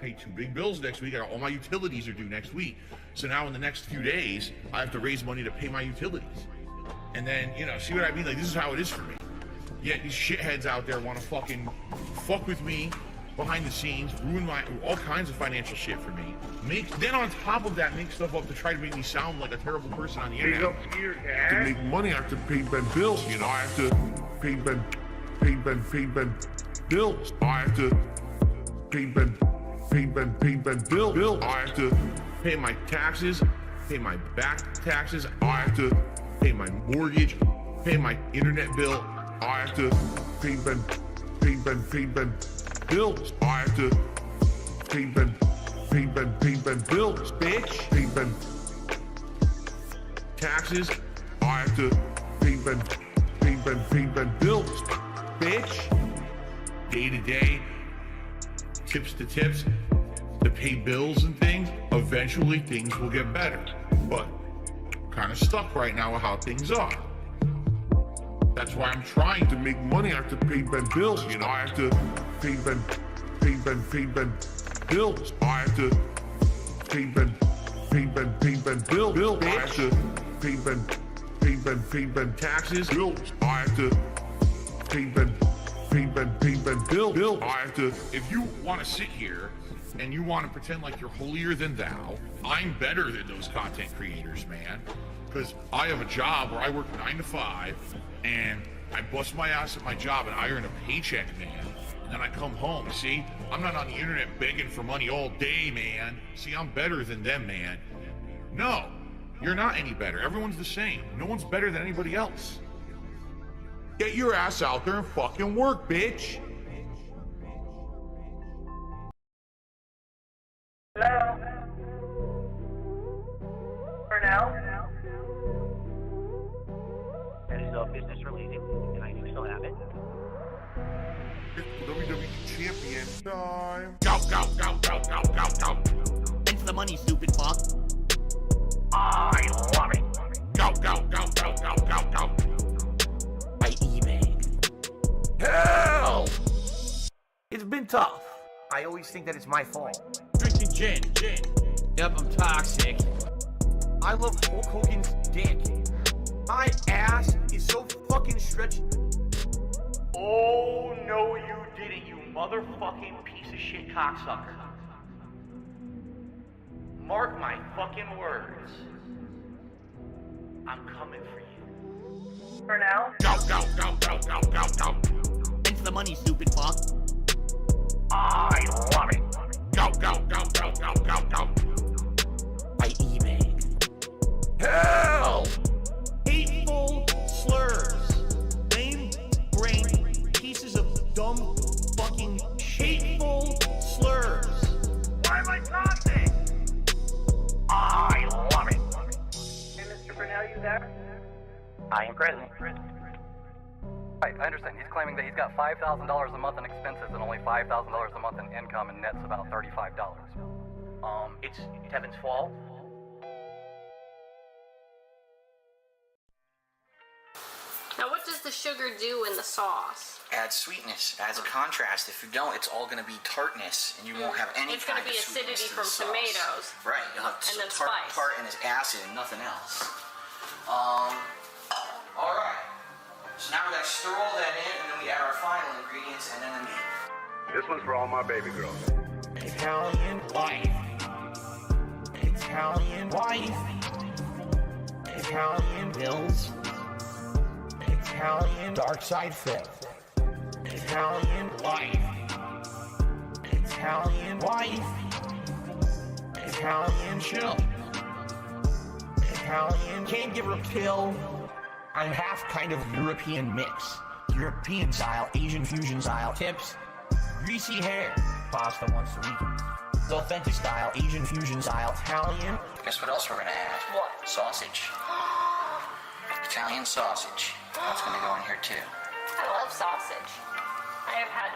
pay 2 big bills next week. All my utilities are due next week. So now in the next few days, I have to raise money to pay my utilities. And then, you know, see what I mean? Like, this is how it is for me. Yet these shitheads out there want to fucking fuck with me behind the scenes, ruin all kinds of financial shit for me. Then on top of that, make stuff up to try to make me sound like a terrible person on the internet. To make money, I have to pay Ben bills. You know, I have to pay Ben bills. I have to pay Ben bills. I have to pay my taxes, pay my back taxes. I have to pay my mortgage, pay my internet bill. I have to pay Ben bills. I have to pay Ben bills, bitch. Pay Ben taxes. I have to pay Ben bills, bitch. Day to day, tips to tips, to pay bills and things. Eventually things will get better, but kind of stuck right now with how things are. That's why I'm trying to make money. I have to pay Ben bills. You know, I have to pay Ben bills. I have to pay Ben bills. I have to pay Ben taxes. Bills. I have to pay Ben bills. I have to. If you want to sit here and you want to pretend like you're holier than thou, I'm better than those content creators, man. Because I have a job where I work 9 to 5 and I bust my ass at my job and I earn a paycheck, man. And then I come home. See, I'm not on the internet begging for money all day, man. See, I'm better than them, man. No, you're not any better. Everyone's the same. No one's better than anybody else. Get your ass out there and fucking work, bitch. Hello? For now? That is business related, and I do still have it. It's WWE champion time. Go, go, go, go, go, go, go. It's the money, stupid fuck. I love it. Go, go, go, go, go, go, go. By eBay. Hell! It's been tough. I always think that it's my fault. Drinking gin. Yep, I'm toxic. I love Hulk Hogan's dick. My ass is so fucking stretched. Oh, no you didn't, you motherfucking piece of shit cocksucker. Mark my fucking words. I'm coming for you. For now? Go, go, go, go, go, go, go. It's the money, stupid fuck. I love it. Go, go, go, go, go, go, go. By eBay. Hell! Hateful slurs. Lame brain pieces of dumb fucking hateful slurs. Why am I toxic? I love it. Hey, Mr. Burnell, you there? I am present. Right, I understand. He's claiming that he's got $5,000 a month in expenses and only $5,000 a month in income, and net's about $35. It's Kevin's fault. Now, what does the sugar do in the sauce? Adds sweetness, adds a contrast. If you don't, it's all going to be tartness, and you won't have any It's kind going to of be sweetness acidity to from the sauce. tomatoes. Right, you'll have And then tart spice. and its acid and nothing else. All right. So now we got to stir all that in, and then we add our final ingredients, and then the meat. This one's for all my baby girls. Italian wife. Italian wife. Italian bills. Italian dark side fit. Italian wife. Italian wife. Italian chill. Italian can't give her a pill. I'm half kind of European mix. European style, Asian fusion style. Tips. Greasy hair. Pasta once a week. Authentic style, Asian fusion style. Italian. Guess what else we're going to add? What? Sausage. Italian sausage. That's going to go in here too. I love sausage. I have had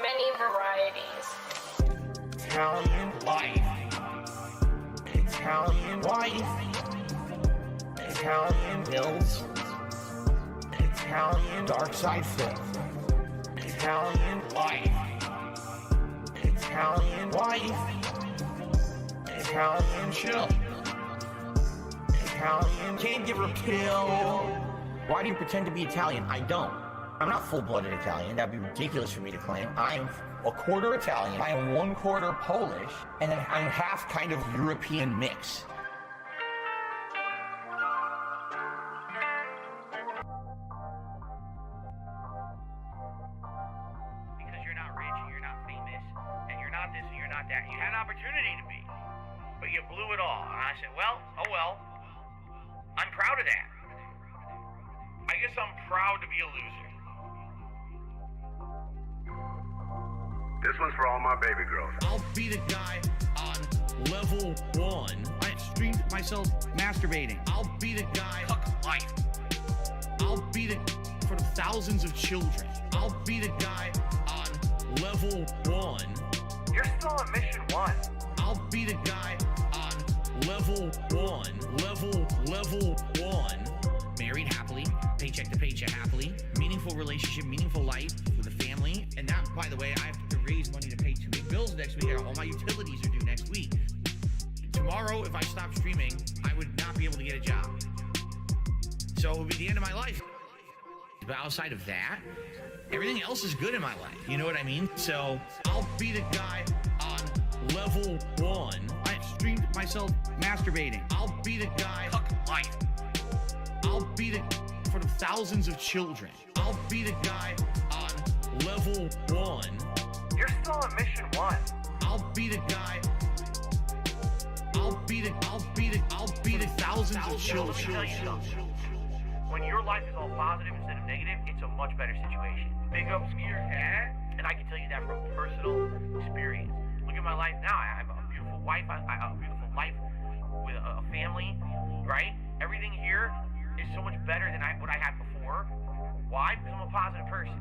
many varieties. Italian wife. Italian wife. Italian bills. Italian dark side fit. Italian wife. Italian wife, Italian children, Italian caregiver pill. Why do you pretend to be Italian? I don't. I'm not full-blooded Italian. That'd be ridiculous for me to claim. I'm a quarter Italian. I am 1/4 Polish, and then I'm half kind of European mix. Because you're not rich and you're not famous and you're not this and you're not that. You had an opportunity to be, but you blew it all. And I said, well, oh well. I'm proud of that. I guess I'm proud to be a loser. This one's for all my baby girls. I'll be the guy on level 1. I streamed myself masturbating. I'll be the guy. Fuck life. I'll be the for thousands of children. I'll be the guy on level 1. You're still on mission 1. I'll be the guy on level 1. Level 1. Married happily, paycheck to paycheck happily, meaningful relationship, meaningful life with a family. And that, by the way, I have to raise money to pay 2 big bills next week. All my utilities are due next week. Tomorrow, if I stop streaming, I would not be able to get a job. So it would be the end of my life. But outside of that, everything else is good in my life. You know what I mean? So I'll be the guy on level 1. I streamed myself masturbating. I'll be the guy. Fuck life. I'll be the for the thousands of children. I'll be the guy on level 1. You're still on mission 1. I'll be the guy. I'll be the thousands of children. When your life is all positive instead of negative, it's a much better situation. Big ups to your cat, and I can tell you that from personal experience. Look at my life now. I have a beautiful wife. I have a beautiful life with a family, right? Everything here is so much better than what I had before. Why? Because I'm a positive person.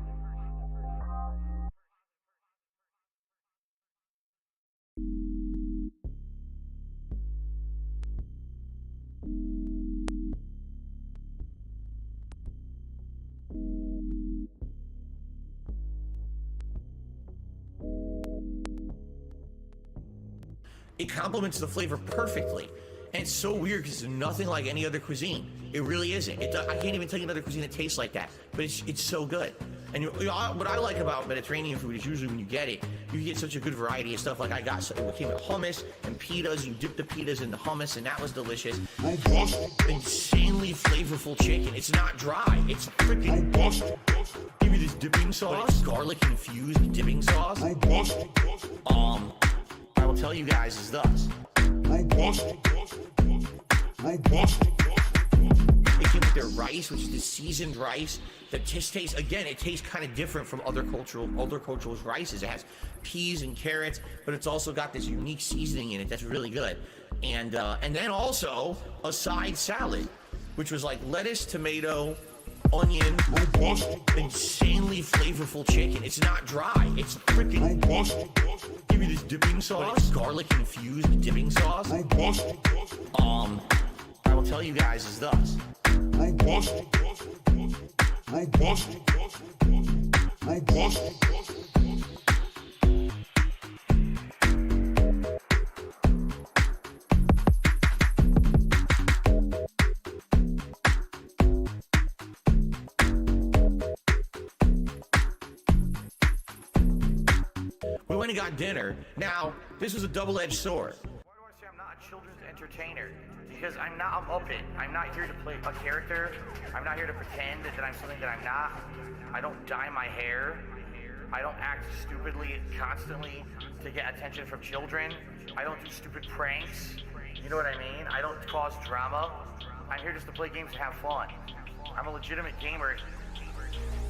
It complements the flavor perfectly. And it's so weird because it's nothing like any other cuisine. It really isn't. I can't even tell you another cuisine that tastes like that, but it's so good. And what I like about Mediterranean food is usually when you get it, you get such a good variety of stuff. Like I got, it came with hummus and pitas. You dip the pitas in the hummus, and that was delicious. Robust. Insanely flavorful chicken. It's not dry. It's freaking Robust. Give me this dipping sauce, garlic infused dipping sauce. Robust. I will tell you guys is thus. Robust. Robust. It came with their rice, which is the seasoned rice. The tastes, again, it tastes kind of different from other cultures' rices. It has peas and carrots, but it's also got this unique seasoning in it that's really good. And then also a side salad, which was like lettuce, tomato, onion, Robust. insanely flavorful chicken. It's not dry. It's freaking Robust. Give me this dipping sauce, garlic infused dipping sauce. Robust. I will tell you guys is thus. Robust. Robust. Robust. We went and got dinner. Now, this was a double-edged sword. Why do I say I'm not a children's entertainer? Because I'm up it. I'm not here to play a character. I'm not here to pretend that I'm something that I'm not. I don't dye my hair. I don't act stupidly constantly to get attention from children. I don't do stupid pranks. You know what I mean? I don't cause drama. I'm here just to play games and have fun. I'm a legitimate gamer.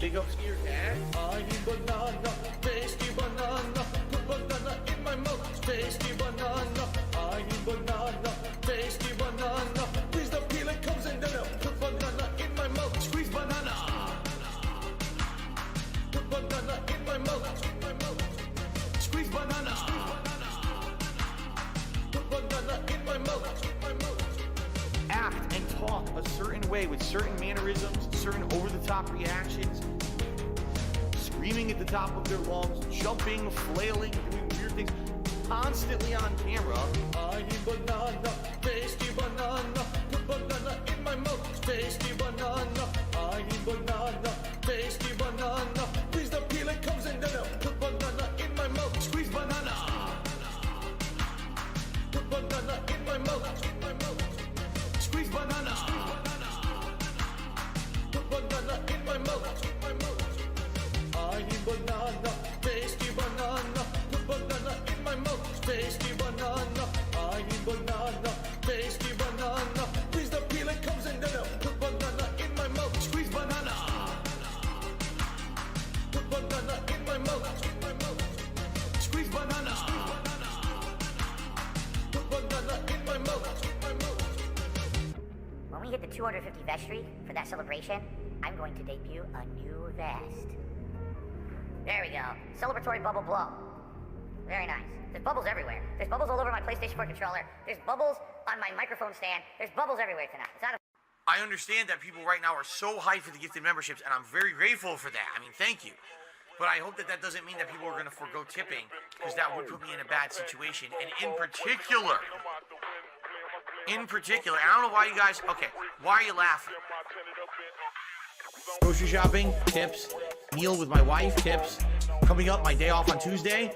Big ups to your cat. I need banana, tasty banana, put banana in my mouth, tasty banana. I need banana, tasty banana. Please the peel it comes in the milk. Put banana in my mouth, squeeze banana. Put banana in my mouth, squeeze banana. Put banana in my mouth. Act and talk a certain way with certain mannerisms, certain over-the-top reactions. screaming at the top of their lungs, jumping, flailing, doing weird things, constantly on camera. I need banana, tasty banana. Put banana in my mouth, tasty banana. I need banana, tasty banana. Please the peel it comes in there. Put banana in my mouth, squeeze banana. Put banana in my mouth, squeeze banana. Put banana in my mouth. I need banana, tasty banana. Put banana in my mouth, tasty banana. I need banana, tasty banana. Please the peel it comes in there. Put banana in my mouth, squeeze banana. Put banana in my mouth, squeeze banana. Put banana in my mouth. When we hit the 250 vestry for that celebration, I'm going to debut a new vest. There we go. Celebratory bubble blow. Very nice. There's bubbles everywhere. There's bubbles all over my PlayStation 4 controller. There's bubbles on my microphone stand. There's bubbles everywhere tonight. It's not a... I understand that people right now are so hyped for the gifted memberships, and I'm very grateful for that. I mean, thank you. But I hope that that doesn't mean that people are going to forgo tipping, because that would put me in a bad situation. And in particular, and I don't know why you guys, okay, why are you laughing? Grocery shopping, tips. Meal with my wife, tips. Coming up, my day off on Tuesday,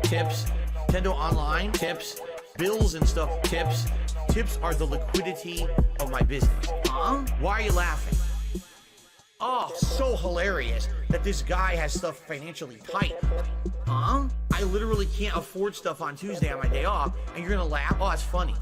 tips. Nintendo Online, tips. Bills and stuff, tips. Tips are the liquidity of my business. Huh? Why are you laughing? Oh, so hilarious that this guy has stuff financially tight. Huh? I literally can't afford stuff on Tuesday on my day off, and you're gonna laugh? Oh, it's funny.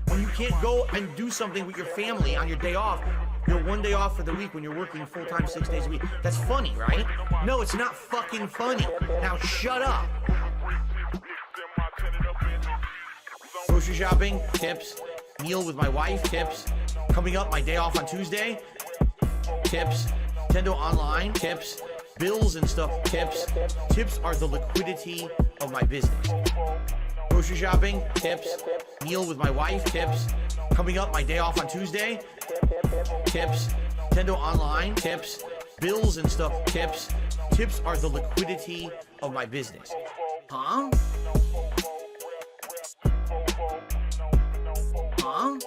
When you can't go and do something with your family on your day off, your one day off for the week when you're working full-time 6 days a week, that's funny, right? No, it's not fucking funny. Now shut up. Grocery shopping, tips. Meal with my wife, tips. Coming up, my day off on Tuesday, tips. Nintendo Online, tips. Bills and stuff, tips. Tips are the liquidity of my business. Grocery shopping, tips. Meal with my wife, tips. Coming up, my day off on Tuesday, tips. Nintendo Online, tips. Bills and stuff, tips. Tips are the liquidity of my business. Huh? Huh?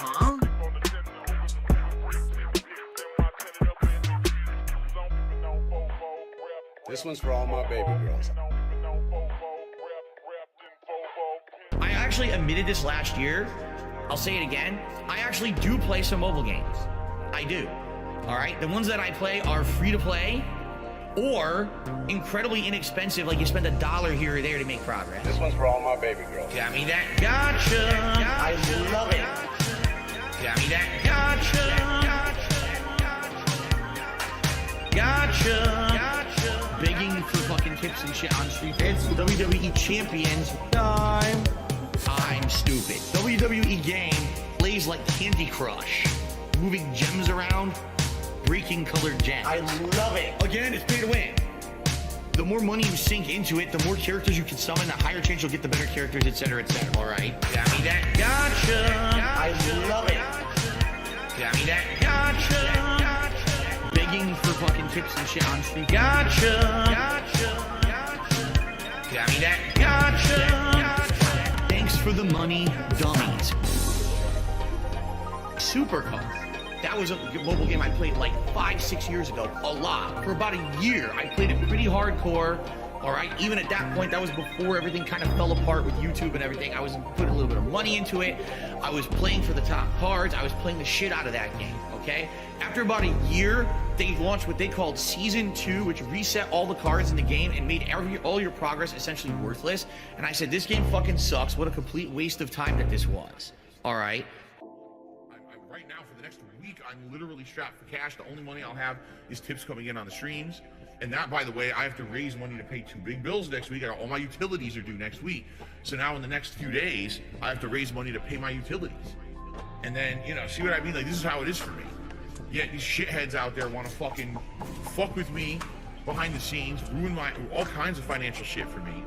Huh? This one's for all my baby girls. I actually admitted this last year. I'll say it again. I actually do play some mobile games. I do. All right. The ones that I play are free to play or incredibly inexpensive, like you spend $1 here or there to make progress. This one's for all my baby girls. Got me that gotcha. I love it. Got me that gotcha. Gotcha. Begging for fucking tips and shit on Street. It's WWE Champions time. I'm stupid. WWE game plays like Candy Crush. Moving gems around, breaking colored gems. I love it. Again, it's pay to win. The more money you sink into it, the more characters you can summon, the higher chance you'll get the better characters, etc., etc. All right? Got me that gotcha. I love it. Got me that gotcha. Begging for fucking tips and shit on Street. Gotcha. Got me that gotcha. Thanks for the money, dummies. Supercar. That was a mobile game I played like 5-6 years ago, a lot. For about a year, I played it pretty hardcore. All right, even at that point, that was before everything kind of fell apart with YouTube and everything. I was putting a little bit of money into it. I was playing for the top cards. I was playing the shit out of that game, okay? After about a year, they launched what they called Season 2, which reset all the cards in the game and made all your progress essentially worthless. And I said, this game fucking sucks. What a complete waste of time that this was, all right? Right now, for the next week, I'm literally strapped for cash. The only money I'll have is tips coming in on the streams. And that, by the way, I have to raise money to pay 2 big bills next week. All my utilities are due next week. So now in the next few days, I have to raise money to pay my utilities. And then, you know, see what I mean? Like, this is how it is for me. Yet these shitheads out there want to fucking fuck with me behind the scenes, ruin all kinds of financial shit for me.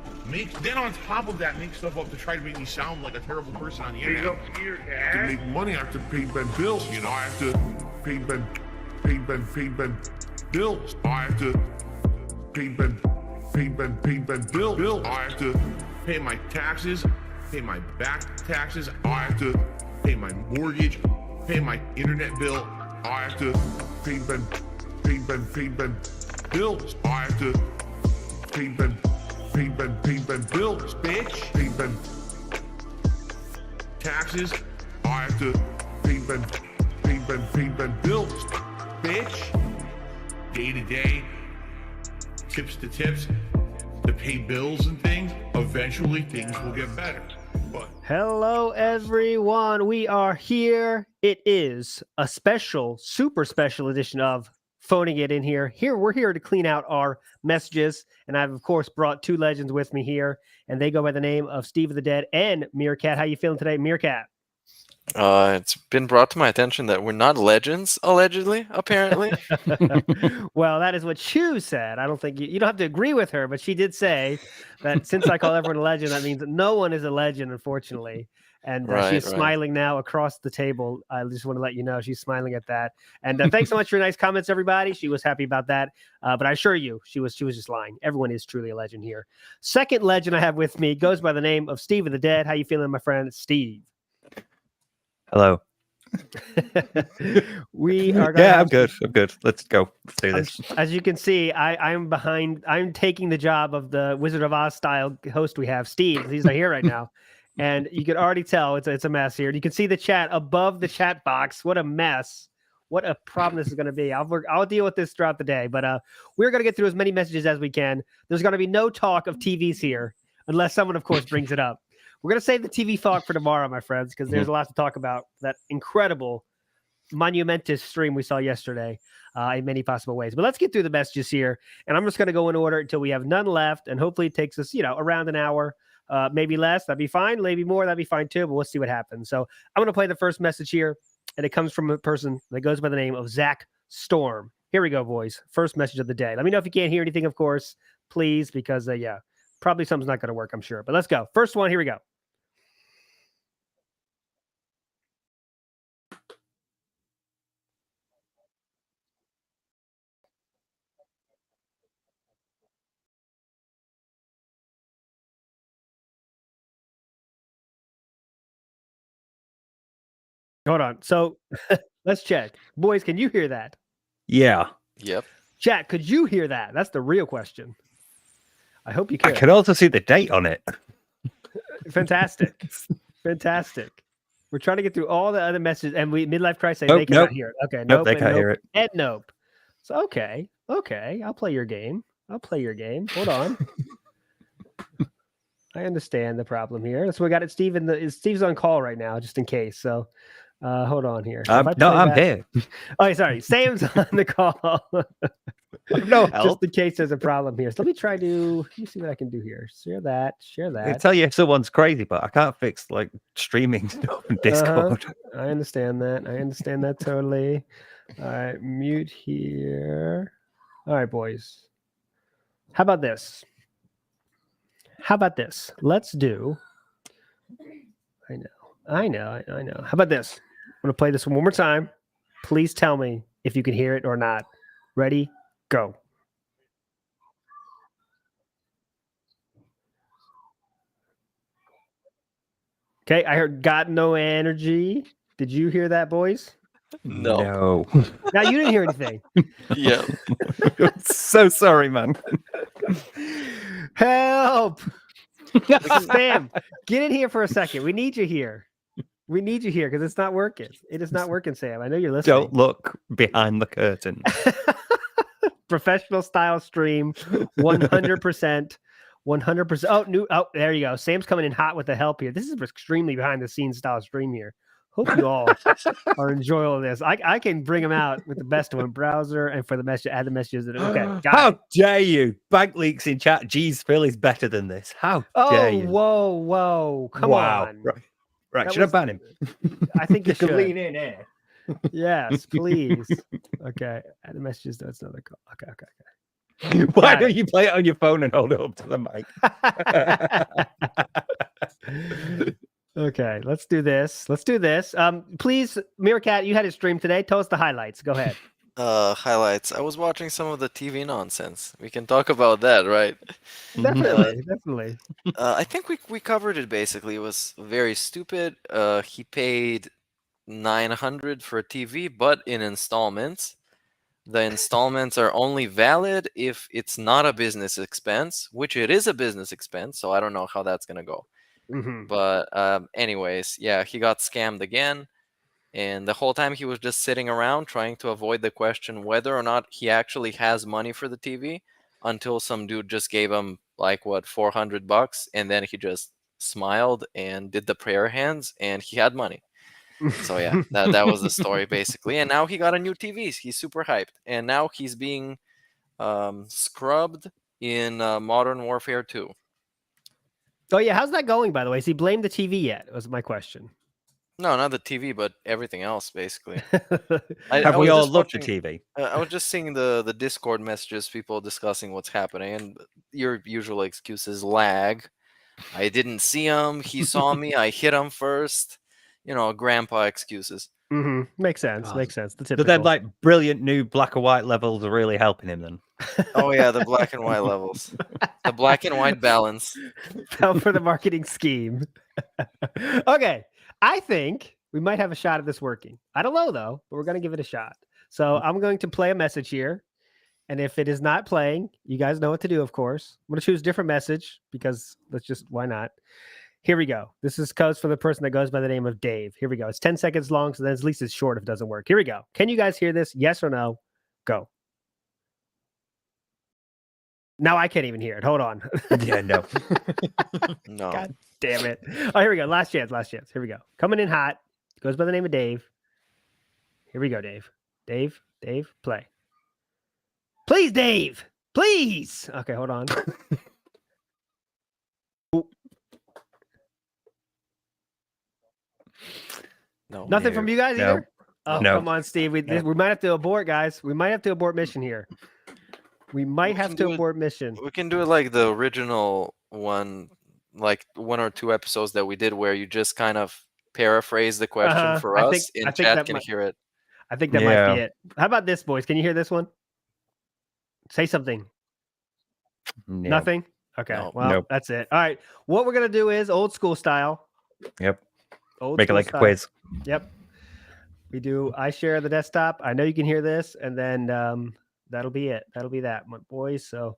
Then on top of that, make stuff up to try to make me sound like a terrible person on the internet. To make money, I have to pay Ben bills. You know, I have to pay Ben bills. I have to pay Ben bills. I have to Pay my taxes, pay my back taxes. I have to pay my mortgage, pay my internet bill. I have to pay Ben bills. I have to pay Ben bills, Bitch. Pay Ben Taxes, I have to pay Ben bills. bitch. Day to day, tips to tips, to pay bills and things. Eventually, things will get better. But Hello, everyone. We are here. It is a special, super special edition of Phoning It In Here. We're here to clean out our messages. And I've, of course, brought two legends with me here. And they go by the name of Steve of the Dead and Meerkat. How you feeling today, Meerkat? It's been brought to my attention that we're not legends, allegedly, apparently. Well, that is what Chu said. I don't think you don't have to agree with her, but she did say that since I call everyone a legend, that means that no one is a legend, unfortunately. And she's smiling now across the table. I just want to let you know she's smiling at that. And thanks so much for your nice comments, everybody. She was happy about that. But I assure you, she was just lying. Everyone is truly a legend here. Second legend I have with me goes by the name of Steve of the Dead. How you feeling, my friend? Steve. Hello. We are I'm good. Let's go. Let's do this. As you can see, I'm taking the job of the Wizard of Oz style host we have, Steve. He's not here right now. And you can already tell it's a mess here. You can see the chat above the chat box. What a mess. What a problem this is going to be. I'll deal with this throughout the day. But we're going to get through as many messages as we can. There's going to be no talk of TVs here, unless someone, of course, brings it up. We're going to save the TV talk for tomorrow, my friends, because there's a lot to talk about. That incredible, monumentous stream we saw yesterday in many possible ways. But let's get through the messages here. And I'm just going to go in order until we have none left. And hopefully it takes us, around an hour, maybe less. That'd be fine. Maybe more. That'd be fine too. But we'll see what happens. So I'm going to play the first message here. And it comes from a person that goes by the name of Zach Storm. Here we go, boys. First message of the day. Let me know if you can't hear anything, of course, please, because, probably something's not going to work, I'm sure. But let's go. First one, here we go. Hold on. So let's check. Boys, can you hear that? Yeah. Yep. Chat, could you hear that? That's the real question. I hope you can. I can also see the date on it. Fantastic. Fantastic. We're trying to get through all the other messages, and Midlife Crisis they cannot hear it. Okay, nope, they can't hear it. And nope. So okay. I'll play your game. Hold on. I understand the problem here. So we got it. Steve's on call right now, just in case. So hold on here. I'm here. Oh, sorry. Sam's on the call. No help. Just in case there's a problem here. So let me see what I can do here. Share that. I tell you if someone's crazy, but I can't fix streaming stuff in Discord. I understand that totally. All right, mute here. All right, boys. How about this? Let's do. I know. How about this? I'm going to play this one more time. Please tell me if you can hear it or not. Ready? Go. Okay, I heard got no energy. Did you hear that, boys? No. Now you didn't hear anything. Yeah. So sorry, man. Help! Sam, get in here for a second. We need you here because it's not working. It is not working, Sam. I know you're listening. Don't look behind the curtain. Professional style stream, 100%. 100%. Oh, there you go. Sam's coming in hot with the help here. This is extremely behind the scenes style stream here. Hope you all are enjoying all this. I can bring them out with the best of one browser and for the message, add the messages. Okay. How dare you? Bank leaks in chat. Geez, Phil is better than this. How dare you? Whoa. Come on. Right. Should I ban him? I think you should. Lean in here. Yes, please. Okay. Add the messages. That's another call. Okay. Why don't you play it on your phone and hold it up to the mic? Okay, let's do this. Please, Meerkat, you had a stream today. Tell us the highlights. Go ahead. Highlights. I was watching some of the TV nonsense. We can talk about that, right? Definitely. I think we covered it basically. It was very stupid. He paid 900 for a TV, but in installments. The installments are only valid if it's not a business expense, which it is a business expense, so I don't know how that's gonna go. But anyways, yeah, he got scammed again, and the whole time he was just sitting around trying to avoid the question whether or not he actually has money for the TV, until some dude just gave him like what, $400, and then he just smiled and did the prayer hands, and he had money. So yeah, that was the story basically. And now he got a new TV. He's super hyped, and now he's being scrubbed in Modern Warfare 2. Oh yeah, how's that going? By the way, has he blamed the TV yet? Was my question. No, not the TV, but everything else basically. Have we all looked at TV? I was just seeing the Discord messages, people discussing what's happening, and your usual excuse is lag. I didn't see him. He saw me. I hit him first. You know, grandpa excuses. Makes sense. Makes sense. The typical. But then, like, brilliant new black and white levels are really helping him then. Oh yeah, the black and white levels, the black and white balance. Fell for the marketing scheme. Okay, I think we might have a shot at this working. I don't know though, but we're going to give it a shot. So I'm going to play a message here, and if it is not playing, you guys know what to do. Of course, I'm going to choose a different message because why not? Here we go. This is codes for the person that goes by the name of Dave. Here we go. It's 10 seconds long, so then at least it's short if it doesn't work. Here we go. Can you guys hear this? Yes or no? Go. Now I can't even hear it. Hold on. Yeah, no. No. God damn it. Oh, here we go. Last chance. Here we go. Coming in hot. Goes by the name of Dave. Here we go, Dave. Dave, play. Please, Dave. Please. Okay, hold on. No. Nothing from you guys either? Oh, no. Come on, Steve. We might have to abort, guys. We might have to abort mission here. We might have to abort mission. We can do it like the original one, like 1 or 2 episodes that we did where you just kind of paraphrase the question for us and chat can hear it. I think that might be it. How about this, boys? Can you hear this one? Say something. No. Nothing? Okay. No. Well, Nope. that's it. All right. What we're going to do is old school style. Yep. Old Make it school like style. a quiz. Yep. We do. I share the desktop. I know you can hear this, and then that'll be it. That'll be that, my boys. So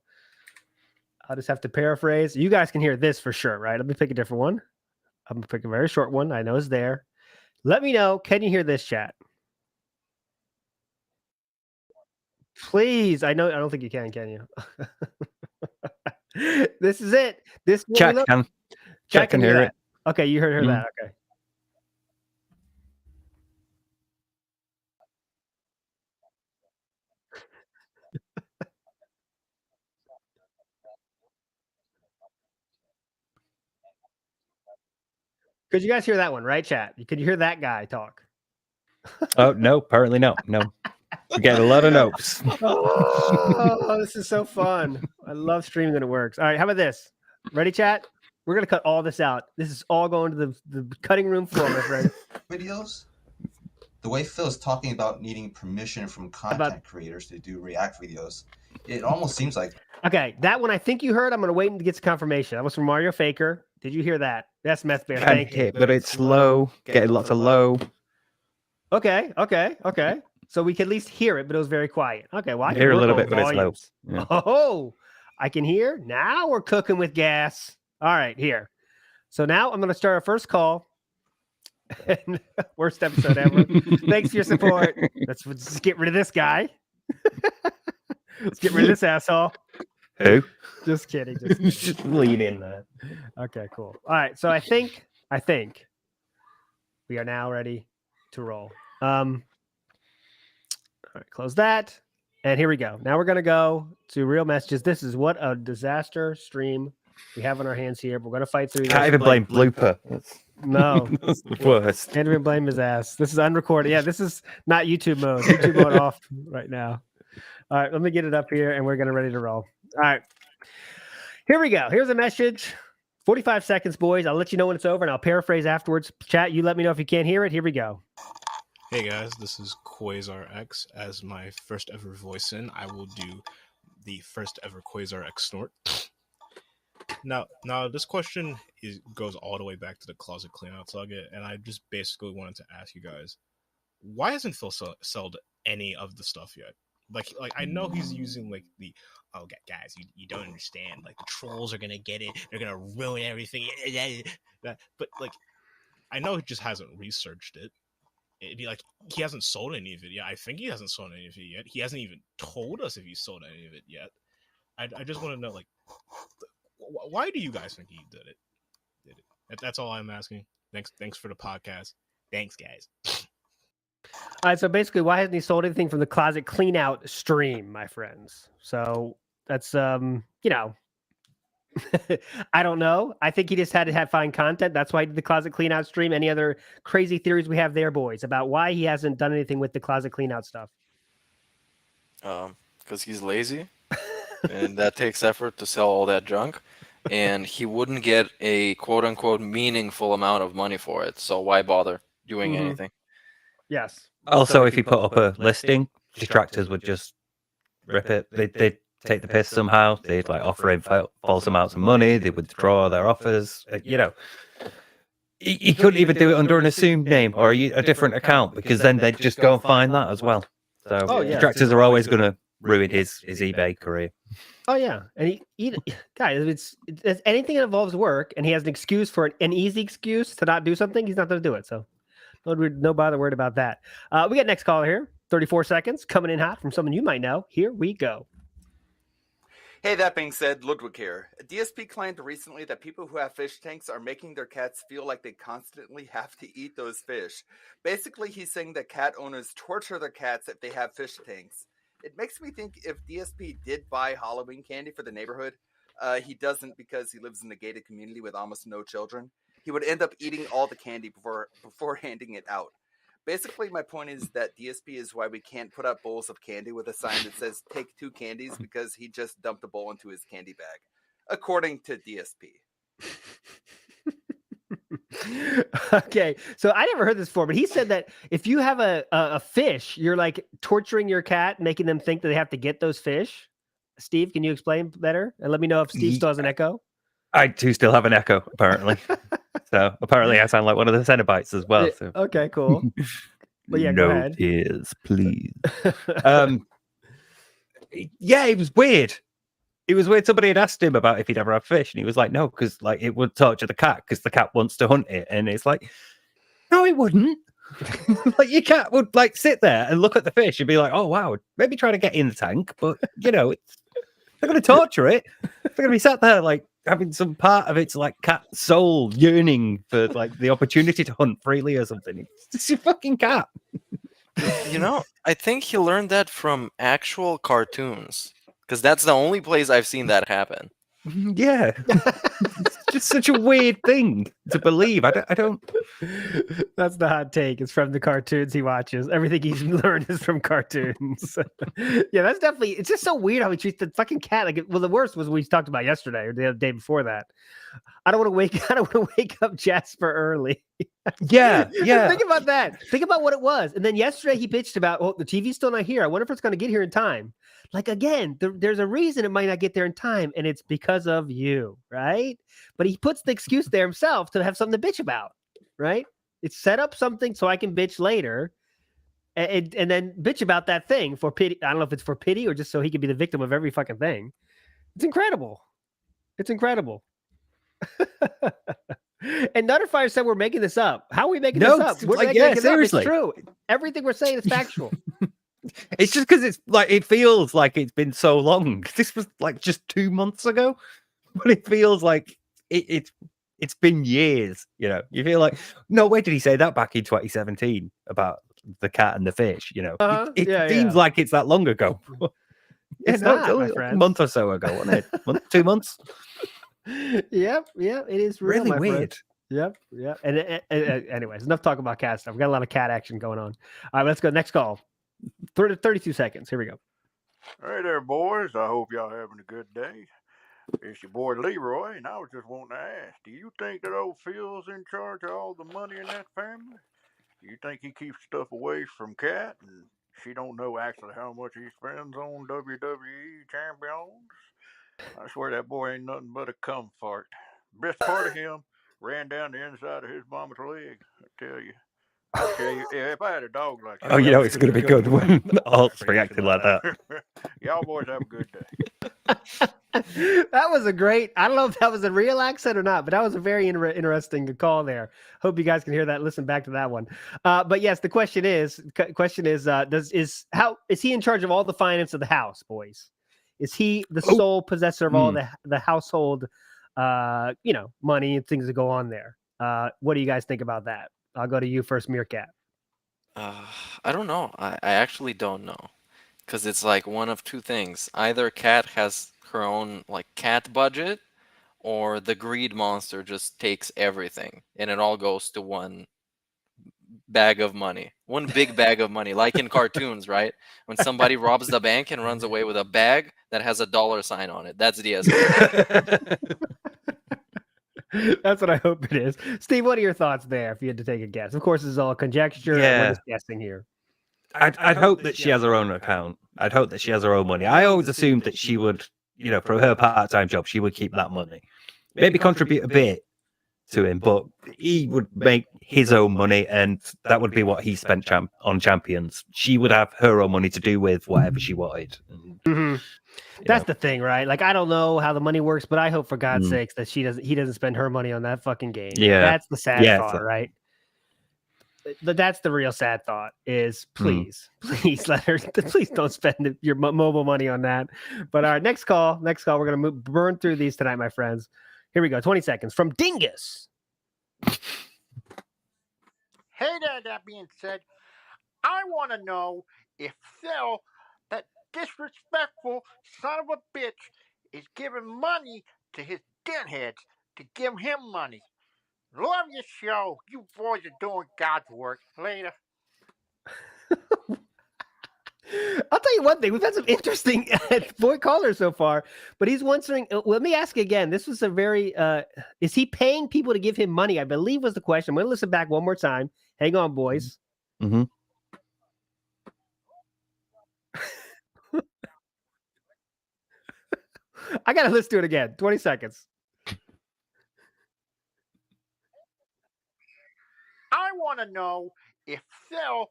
I'll just have to paraphrase. You guys can hear this for sure, right? Let me pick a different one. I'm gonna pick a very short one. I know it's there. Let me know. Can you hear this, chat? Please. I don't think you can you? This is it. This Chat can hear it. Okay, you heard that. Okay. Could you guys hear that one, right, chat? Could you hear that guy talk? Oh, no, apparently no. No. We get a lot of notes. Oh, this is so fun. I love streaming when it works. All right, how about this? Ready, chat? We're going to cut all this out. This is all going to the cutting room floor, my friend. Videos? The way Phil is talking about needing permission from content creators to do react videos, it almost seems like... Okay, that one I think you heard. I'm going to wait to get some confirmation. That was from Mario Faker. Did you hear that? That's Meth Bear. Thank you. But it's low. Getting lots of low. Okay. So we can at least hear it, but it was very quiet. Okay, well, I hear a little bit, but it's low. Yeah. Oh, I can hear. Now we're cooking with gas. All right, here. So now I'm going to start our first call. Worst episode ever. Thanks for your support. Let's just get rid of this guy. Let's get rid of this asshole. Who? Just kidding. Just lean in there. Okay, cool. All right, so I think we are now ready to roll. All right, close that. And here we go. Now we're going to go to real messages. This is what a disaster stream we have on our hands here. We're going to fight through this. Can't even blame Blooper. No. That's the worst. Can't even blame his ass. This is unrecorded. Yeah, this is not YouTube mode. YouTube mode off right now. All right, let me get it up here, and we're gonna ready to roll. All right, here we go. Here's a message. 45 seconds, boys. I'll let you know when it's over, and I'll paraphrase afterwards. Chat, you let me know if you can't hear it. Here we go. Hey guys, this is Quasar X. As my first ever voice in, I will do the first ever Quasar X snort. Now, this question goes all the way back to the closet cleanout saga, and I just basically wanted to ask you guys, why hasn't Phil sold any of the stuff yet? Like I know he's using like the guys, you don't understand. Like the trolls are gonna get it, they're gonna ruin everything. But like, I know he just hasn't researched it. It'd be like he hasn't sold any of it yet. I think he hasn't sold any of it yet. He hasn't even told us if he sold any of it yet. I just want to know, like, why do you guys think he did it? That's all I'm asking. Thanks for the podcast. Thanks, guys. All right, so basically, why hasn't he sold anything from the closet clean out stream, my friends? So that's I don't know. I think he just had to find content. That's why he did the closet clean out stream. Any other crazy theories we have there, boys, about why he hasn't done anything with the closet clean out stuff? Because he's lazy, and that takes effort to sell all that junk, and he wouldn't get a quote unquote meaningful amount of money for it. So why bother doing anything? Yes. Also, if he put up a listing, detractors would just rip it. They'd take the piss somehow. They'd like offer him false amounts of money. They would withdraw their offers. He couldn't even do it under an assumed name or a different account, because then they'd just go and find that as well. So detractors are always going to ruin his eBay career. Oh yeah, and guys, it's anything that involves work, and he has an excuse for an easy excuse to not do something, he's not going to do it. So no bother worried about that. We got next caller here. 34 seconds coming in hot from someone you might know. Here we go. Hey, that being said, Ludwig here. A DSP claimed recently that people who have fish tanks are making their cats feel like they constantly have to eat those fish. Basically, he's saying that cat owners torture their cats if they have fish tanks. It makes me think if DSP did buy Halloween candy for the neighborhood, he doesn't because he lives in a gated community with almost no children. He would end up eating all the candy before handing it out. Basically, my point is that DSP is why we can't put up bowls of candy with a sign that says take 2 candies, because he just dumped a bowl into his candy bag, according to DSP. Okay, so I never heard this before, but he said that if you have a fish, you're like torturing your cat, making them think that they have to get those fish. Steve, can you explain better? And let me know if Steve still has an echo. I do still have an echo, apparently. So apparently I sound like one of the Cenobites as well. So. Okay, cool. But yeah, no go ahead. tears, please. Yeah, it was weird. It was weird. Somebody had asked him about if he'd ever have fish, and he was like, no, because like it would torture the cat because the cat wants to hunt it. And it's like, no, it wouldn't. Like your cat would like sit there and look at the fish and be like, oh wow, maybe try to get in the tank, but they're going to torture it. They're going to be sat there like having some part of its like cat soul yearning for like the opportunity to hunt freely or something. It's your fucking cat. I think he learned that from actual cartoons, because that's the only place I've seen that happen. Yeah. It's just such a weird thing to believe. I don't. That's the hot take. It's from the cartoons he watches. Everything he's learned is from cartoons. Yeah, that's definitely. It's just so weird how he treats the fucking cat. Like, well, the worst was what we talked about yesterday or the other day before that. I don't want to wake up Jasper early. Yeah. Think about that. Think about what it was. And then yesterday he bitched about, the TV's still not here. I wonder if it's going to get here in time. Like, again, there's a reason it might not get there in time, and it's because of you, right? But he puts the excuse there himself to have something to bitch about, right? It's set up something so I can bitch later, and then bitch about that thing for pity. I don't know if it's for pity or just so he can be the victim of every fucking thing. It's incredible. It's incredible. And Nutterfire said we're making this up. How are we making this up? We're making it seriously. Up. It's true. Everything we're saying is factual. It's just because it's like it feels like it's been so long. This was like just 2 months ago, but it feels like it's been years. You feel like, no, wait, did he say that back in 2017 about the cat and the fish? It seems like it's that long ago. It's not, only a month or so ago, wasn't it? 2 months. Yep, it is really weird. Friend. Yep. And anyways, enough talk about cat stuff. We got a lot of cat action going on. All right, let's go. Next call. 32 seconds. Here we go. Hey there, boys. I hope y'all having a good day. It's your boy Leroy, and I was just wanting to ask, do you think that old Phil's in charge of all the money in that family? Do you think he keeps stuff away from Kat, and she don't know actually how much he spends on WWE champions? I swear that boy ain't nothing but a cum fart. Best part of him ran down the inside of his mama's leg. I tell you, yeah, if I had a dog like that. Oh, you know it's going to be good when Alt's reacting like that. Y'all boys have a good day. That was a great. I don't know if that was a real accent or not, but that was a very interesting call there. Hope you guys can hear that. Listen back to that one. But yes, the question is, how is he in charge of all the finance of the house, boys? Is he the sole possessor of all the household, money and things that go on there? What do you guys think about that? I'll go to you first, Meerkat. I don't know. I actually don't know. Because it's like one of two things. Either Kat has her own like cat budget, or the greed monster just takes everything and it all goes to one bag of money. One big bag of money, like in cartoons, right? When somebody robs the bank and runs away with a bag that has a $sign on it. That's DSP. That's what I hope it is. Steve, what are your thoughts there if you had to take a guess? Of course, it's all conjecture. Yeah. We're just guessing here. I'd hope that she has her own account. I'd hope that she has her own money. I always assumed that she would, for her part-time job, she would keep that money. Maybe contribute a bit to him, but he would make his own money, and that would be what he spent on champions. She would have her own money to do with whatever she wanted. Mm-hmm. That's the thing, right? Like, I don't know how the money works, but I hope for God's sakes that he doesn't spend her money on that fucking game. Yeah. That's the sad thought, right? That's the real sad thought is please let her, please don't spend your mobile money on that. But our next call, we're going to burn through these tonight, my friends. Here we go. 20 seconds from Dingus. Hey there, that being said, I want to know if Phil, that disrespectful son of a bitch, is giving money to his dinheads to give him money. Love your show. You boys are doing God's work. Later. I'll tell you one thing. We've had some interesting boy callers so far, but he's wondering. Let me ask again. This was a very. Is he paying people to give him money? I believe was the question. I'm going to listen back one more time. Hang on, boys. Mm-hmm. I got to listen to it again. 20 seconds. I want to know if Phil,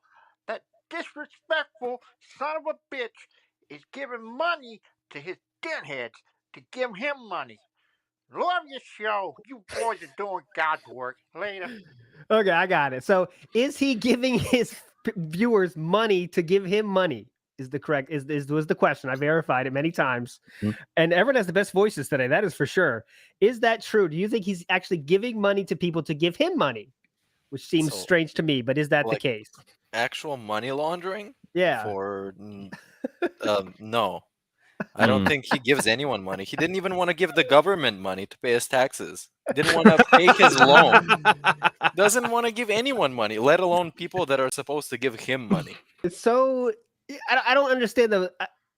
that disrespectful son of a bitch, is giving money to his dinheads to give him money. Love your show. You boys are doing God's work. Later. Okay, I got it. So, is he giving his viewers money to give him money? Is the correct was the question. I verified it many times, and everyone has the best voices today. That is for sure. Is that true? Do you think he's actually giving money to people to give him money? Which seems strange to me, but is that the case? Actual money laundering? Yeah. For no. I don't think he gives anyone money. He didn't even want to give the government money to pay his taxes. He didn't want to take his loan. Doesn't want to give anyone money, let alone people that are supposed to give him money. It's so I don't understand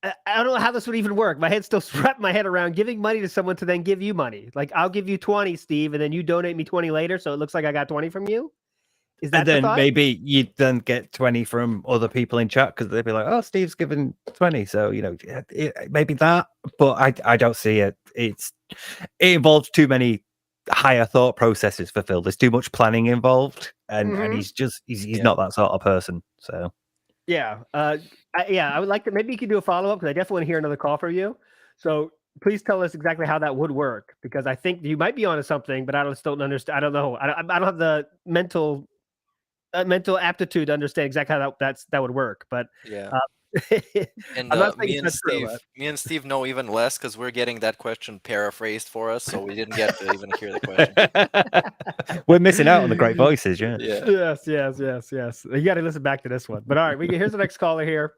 I don't know how this would even work. My head's still wrapping my head around giving money to someone to then give you money. Like, I'll give you 20, Steve, and then you donate me 20 later, so it looks like I got 20 from you. Is that and then the thought? maybe you then get 20 from other people in chat because they'd be like, "Oh, Steve's given 20," so maybe that. But I don't see it. It involves too many higher thought processes for Phil. There's too much planning involved, and he's not that sort of person. So yeah, I would like to. Maybe you could do a follow up because I definitely want to hear another call from you. So please tell us exactly how that would work because I think you might be onto something, but I don't understand. I don't know. I don't have the mental aptitude to understand exactly how that would work. But yeah. And me and Steve know even less because we're getting that question paraphrased for us, so we didn't get to even hear the question. We're missing out on the great voices, yeah. Yes. You got to listen back to this one. But all right, here's the next caller here,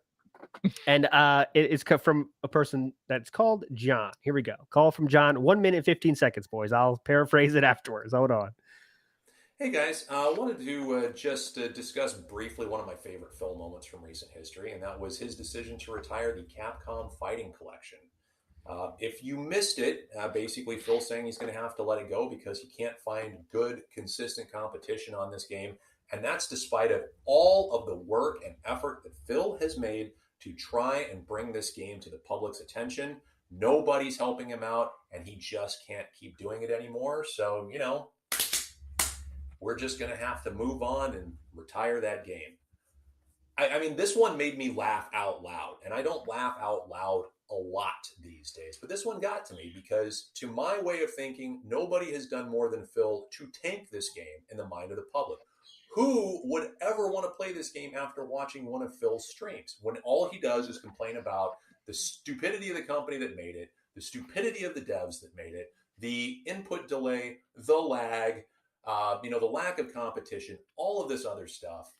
and it's from a person that's called John. Here we go. Call from John. 1 minute 15 seconds, boys. I'll paraphrase it afterwards. Hold on. Hey guys, I wanted to just discuss briefly one of my favorite Phil moments from recent history, and that was his decision to retire the Capcom Fighting Collection. If you missed it, basically Phil's saying he's going to have to let it go because he can't find good, consistent competition on this game, and that's despite of all of the work and effort that Phil has made to try and bring this game to the public's attention. Nobody's helping him out, and he just can't keep doing it anymore. So, we're just going to have to move on and retire that game. I mean, this one made me laugh out loud, and I don't laugh out loud a lot these days, but this one got to me because, to my way of thinking, nobody has done more than Phil to tank this game in the mind of the public. Who would ever want to play this game after watching one of Phil's streams when all he does is complain about the stupidity of the company that made it, the stupidity of the devs that made it, the input delay, the lag, the lack of competition, all of this other stuff.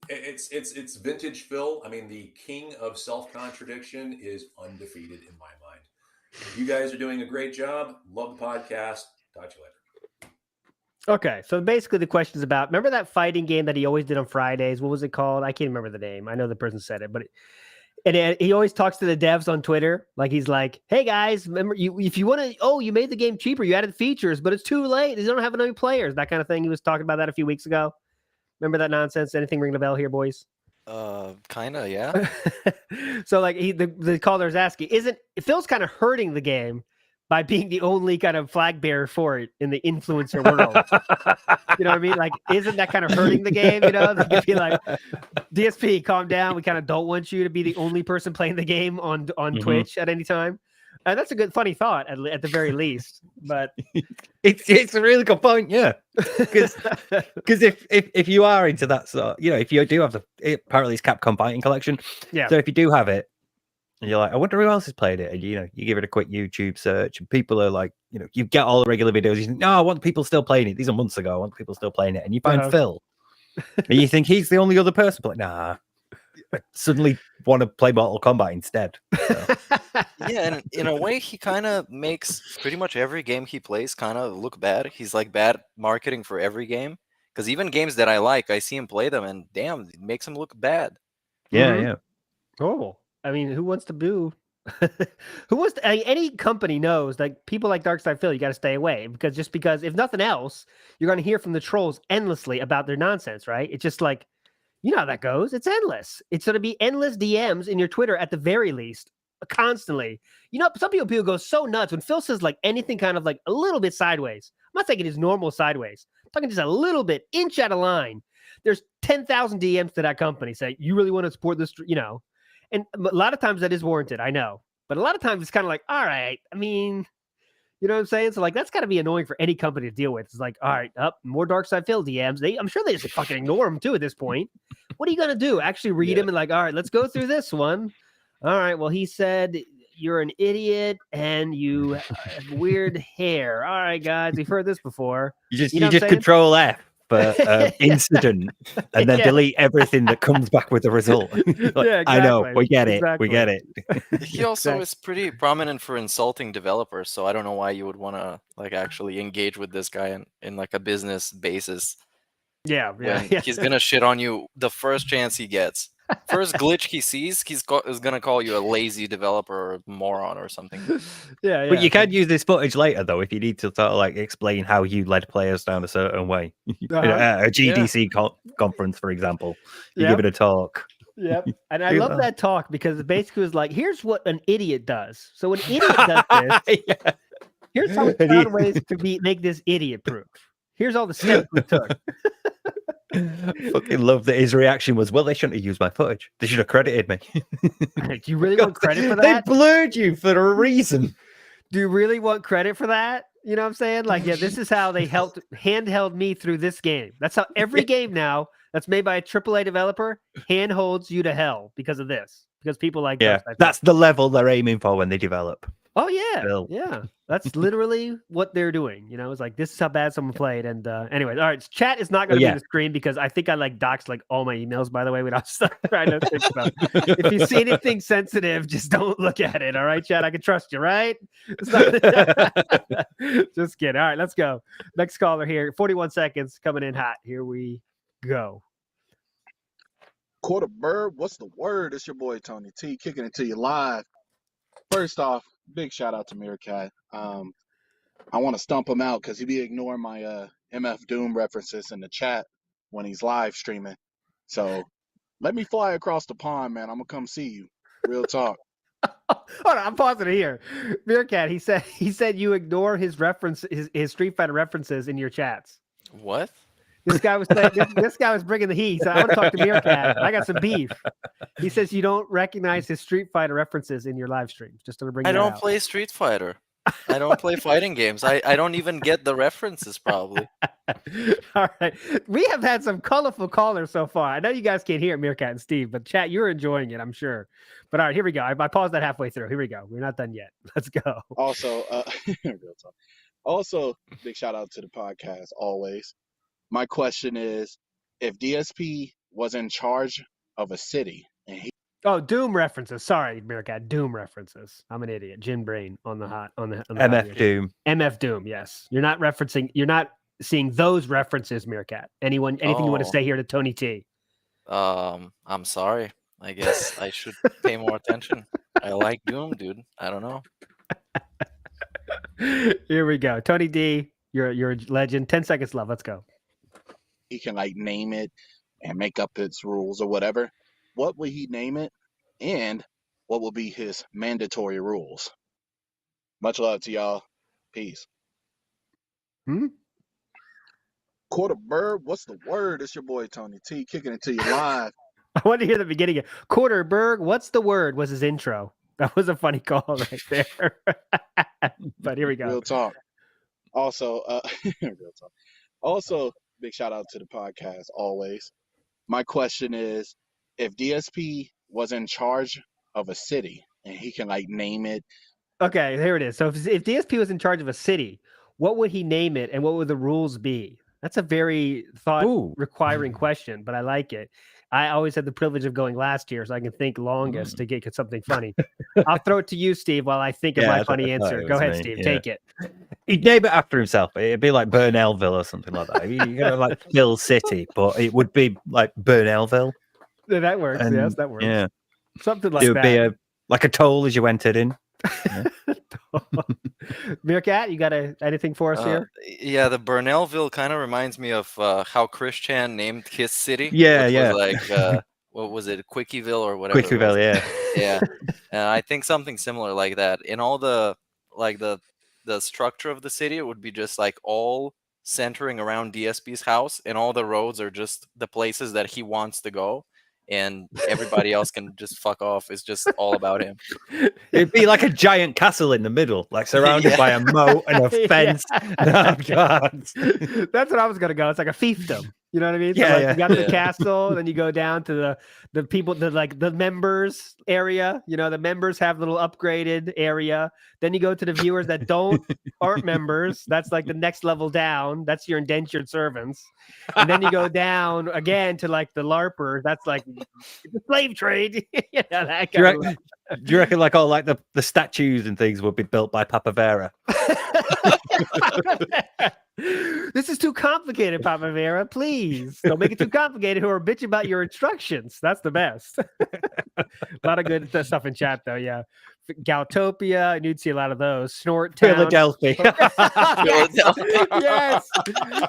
It's vintage Phil. I mean, the king of self-contradiction is undefeated in my mind. You guys are doing a great job. Love the podcast. Talk to you later. Okay, so basically the question is about, remember that fighting game that he always did on Fridays? What was it called? I can't remember the name. I know the person said it, but and he always talks to the devs on Twitter. Like, he's like, hey guys, remember, if you want to, you made the game cheaper, you added features, but it's too late. They don't have enough players, that kind of thing. He was talking about that a few weeks ago. Remember that nonsense? Anything ring the bell here, boys? Kinda, yeah. So like the caller's asking, Phil's kind of hurting the game by being the only kind of flag bearer for it in the influencer world. You know what I mean? Like, isn't that kind of hurting the game? They could be like, DSP, calm down. We kind of don't want you to be the only person playing the game on Twitch at any time. That's a good, funny thought at the very least. But it's a really good point, yeah. Because if you are into that sort, if you do have apparently it's Capcom Fighting Collection, yeah. So if you do have it, and you're like, I wonder who else has played it, and you give it a quick YouTube search, and people are like, you get all the regular videos. You think, no, I want people still playing it. These are months ago. I want people still playing it, and you find Phil, and you think he's the only other person. But nah, I suddenly want to play Mortal Kombat instead. So. Yeah, and in a way, he kind of makes pretty much every game he plays kind of look bad. He's like bad marketing for every game, because even games that I like, I see him play them, and damn, it makes him look bad. Yeah, yeah. Oh, I mean, who wants to boo? Any company knows that people like Darkside Phil, you got to stay away because if nothing else, you're going to hear from the trolls endlessly about their nonsense, right? It's just like, you know how that goes. It's endless. It's going to be endless DMs in your Twitter at the very least, constantly. Some people go so nuts when Phil says like anything kind of like a little bit sideways. I'm not saying it is normal sideways. I'm talking just a little bit, inch out of line. There's 10,000 DMs to that company say, you really want to support this, And a lot of times that is warranted, I know. But a lot of times it's kind of like, all right, I mean, you know what I'm saying? So like, that's got to be annoying for any company to deal with. It's like, all right, more Darkside Phil DMs. I'm sure they just fucking ignore them too at this point. What are you going to do? Actually read them and like, all right, let's go through this one. All right, well, he said you're an idiot and you have weird hair. All right, guys, we've heard this before. You just control F. For incident and then delete everything that comes back with the result. Like, yeah, exactly. I know, we get it. We get it. He also is pretty prominent for insulting developers, so I don't know why you would want to like actually engage with this guy in like a business basis. Yeah. He's gonna shit on you the first chance he gets. First glitch he sees, is gonna call you a lazy developer or a moron or something. Yeah. But you can use this footage later, though, if you need to sort of like explain how you led players down a certain way. A GDC conference, for example, you give it a talk. Yep. And I love that talk because it basically was like, here's what an idiot does. So an idiot does this. Here's how we found ways to make this idiot proof. Here's all the steps we took. I fucking love that his reaction was, well, they shouldn't have used my footage. They should have credited me. Do you really want credit for that? They blurred you for a reason. Do you really want credit for that? You know what I'm saying? Like, yeah, this is how they handheld me through this game. That's how every game now that's made by a AAA developer handholds you to hell because of this. Because people like that's the level they're aiming for when they develop. Oh yeah, Bill. yeah. That's literally what they're doing. You know, it's like this is how bad someone played. And anyway, all right. Chat is not going to be yeah. on the screen because I think I like doxed like all my emails. By the way, when I was trying to think about. If you see anything sensitive, just don't look at it. All right, chat. I can trust you, right? It's not... Just kidding. All right, let's go. Next caller here. 41 seconds coming in hot. Here we go. Quarter bird, what's the word? It's your boy Tony T kicking it to you live. First off, big shout out to Meerkat. I want to stump him out because he be ignoring my MF Doom references in the chat when he's live streaming. So let me fly across the pond, man. I'm gonna come see you. Real talk. Hold on, I'm pausing it here. Meerkat, he said you ignore his his Street Fighter references in your chats. What? This guy was saying, this guy was bringing the heat. So I want to talk to Meerkat. I got some beef. He says you don't recognize his Street Fighter references in your live streams. Just to bring. I that don't out. play Street Fighter. I don't play fighting games. I don't even get the references probably. All right. We have had some colorful callers so far. I know you guys can't hear it, Meerkat and Steve, but chat, you're enjoying it, I'm sure. But all right, here we go. I paused that halfway through. Here we go. We're not done yet. Let's go. Also, real talk. Also, big shout out to the podcast always. My question is, if DSP was in charge of a city and he Doom references. Sorry, Meerkat. Doom references. I'm an idiot. Gin brain on the hot on the MF Doom. MF Doom. Yes, you're not referencing. You're not seeing those references, Meerkat. Anything you want to say here to Tony T? I'm sorry. I guess I should pay more attention. I like Doom, dude. I don't know. Here we go. Tony D, you're a legend. 10 seconds left. Let's go. He can like name it and make up its rules or whatever. What would he name it? And what will be his mandatory rules? Much love to y'all. Peace. Quarter bird, what's the word? It's your boy Tony T kicking it to you live. I want to hear the beginning. Quarterberg, what's the word? Was his intro. That was a funny call right there. But here we go. Real talk. Also, real talk. Also, big shout out to the podcast always. My question is, if DSP was in charge of a city and he can like name it. Okay, here it is. So if DSP was in charge of a city, what would he name it and what would the rules be? That's a very thought-requiring question, but I like it. I always had the privilege of going last year, so I can think longest to get something funny. I'll throw it to you, Steve, while I think of my funny answer. Go ahead, Steve. Take it. He'd name it after himself. It'd be like Burnellville or something like that. You know, like Phil City, but it would be like Burnellville. That works. And, yes, that works. Yeah, something like it would that. be like a toll as you entered in. Yeah. Meerkat, you got anything for us here? Yeah, the Burnellville kind of reminds me of how Chris Chan named his city. Yeah, which yeah. Was like, what was it, Quickieville or whatever? Quickieville, yeah. Yeah, and I think something similar like that. In all the structure of the city, it would be just like all centering around DSP's house, and all the roads are just the places that he wants to go. And everybody else can just fuck off. It's just all about him. It'd be like a giant castle in the middle, like surrounded by a moat and a fence. Oh, God. That's what I was gonna go. It's like a fiefdom. You know what I mean? So Yeah, like, yeah. You got the castle, and then you go down to the people, the members area. You know, the members have a little upgraded area. Then you go to the viewers that aren't members. That's like the next level down. That's your indentured servants. And then you go down again to like the LARPers. That's like the slave trade. You know, that Do you, kind of reckon, do you reckon like all like the statues and things would be built by Papa Vera? This is too complicated, Papa Vera. Please don't make it too complicated. Who are bitching about your instructions? That's the best. A lot of good stuff in chat, though. Yeah, Galtopia, and you'd see a lot of those. Snort Town. Philadelphia. Yes,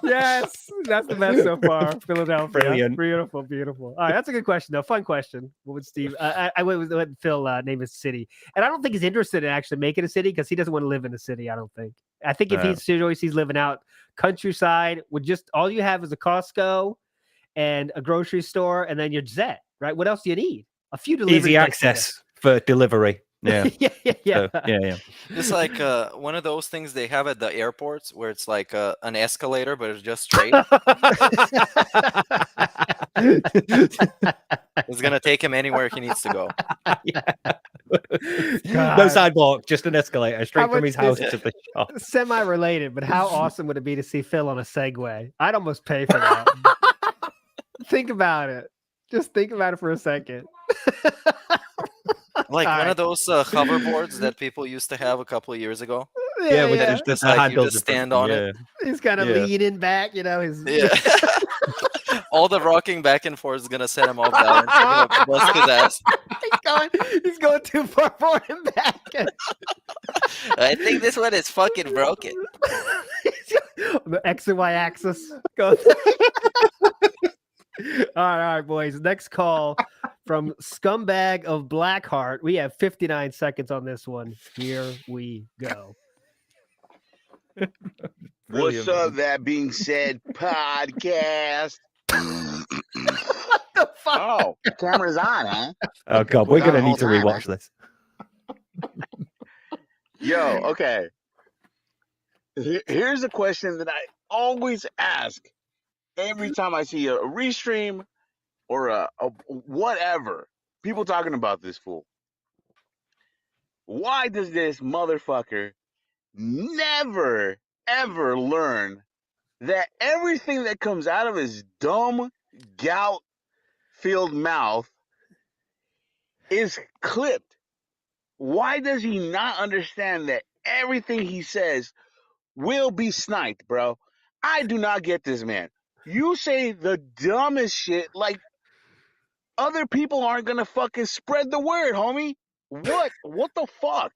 yes, that's the best so far. Philadelphia, Brilliant. Beautiful, beautiful. All right, that's a good question, though. Fun question. What would Steve? I went with Phil. Name his city, and I don't think he's interested in actually making a city because he doesn't want to live in a city. I don't think. I think if he's living out countryside, with just all you have is a Costco and a grocery store, and then you're set, right? What else do you need? A few delivery Easy access for delivery. Yeah. yeah. So, yeah. It's like one of those things they have at the airports where it's like an escalator, but it's just straight. It's gonna take him anywhere he needs to go. Yeah. No sidewalk, just an escalator straight from his house this- to the shop. Semi-related, but how awesome would it be to see Phil on a Segway? I'd almost pay for that. Think about it. Just think about it for a second. Like All one right. of those hoverboards that people used to have a couple of years ago. Yeah, with It's the just like you handles just in front stand of on you, it. He's kind of Yeah. leaning back, his Yeah. All the rocking back and forth is gonna set him off balance. You're gonna bust his ass. he's going too far forward and back. I think this one is fucking broken. The X and Y axis. Go. All right, boys. Next call from Scumbag of Blackheart. We have 59 seconds on this one. Here we go. What's up, that being said, podcast? Oh, the camera's on, huh? Oh god, we're gonna need to rewatch this. Yo, okay. Here's a question that I always ask every time I see a restream or a whatever. People talking about this fool. Why does this motherfucker never, ever learn that everything that comes out of his dumb, gout-filled mouth is clipped? Why does he not understand that everything he says will be sniped, bro? I do not get this, man. You say the dumbest shit like other people aren't gonna fucking spread the word, homie. What? What the fuck?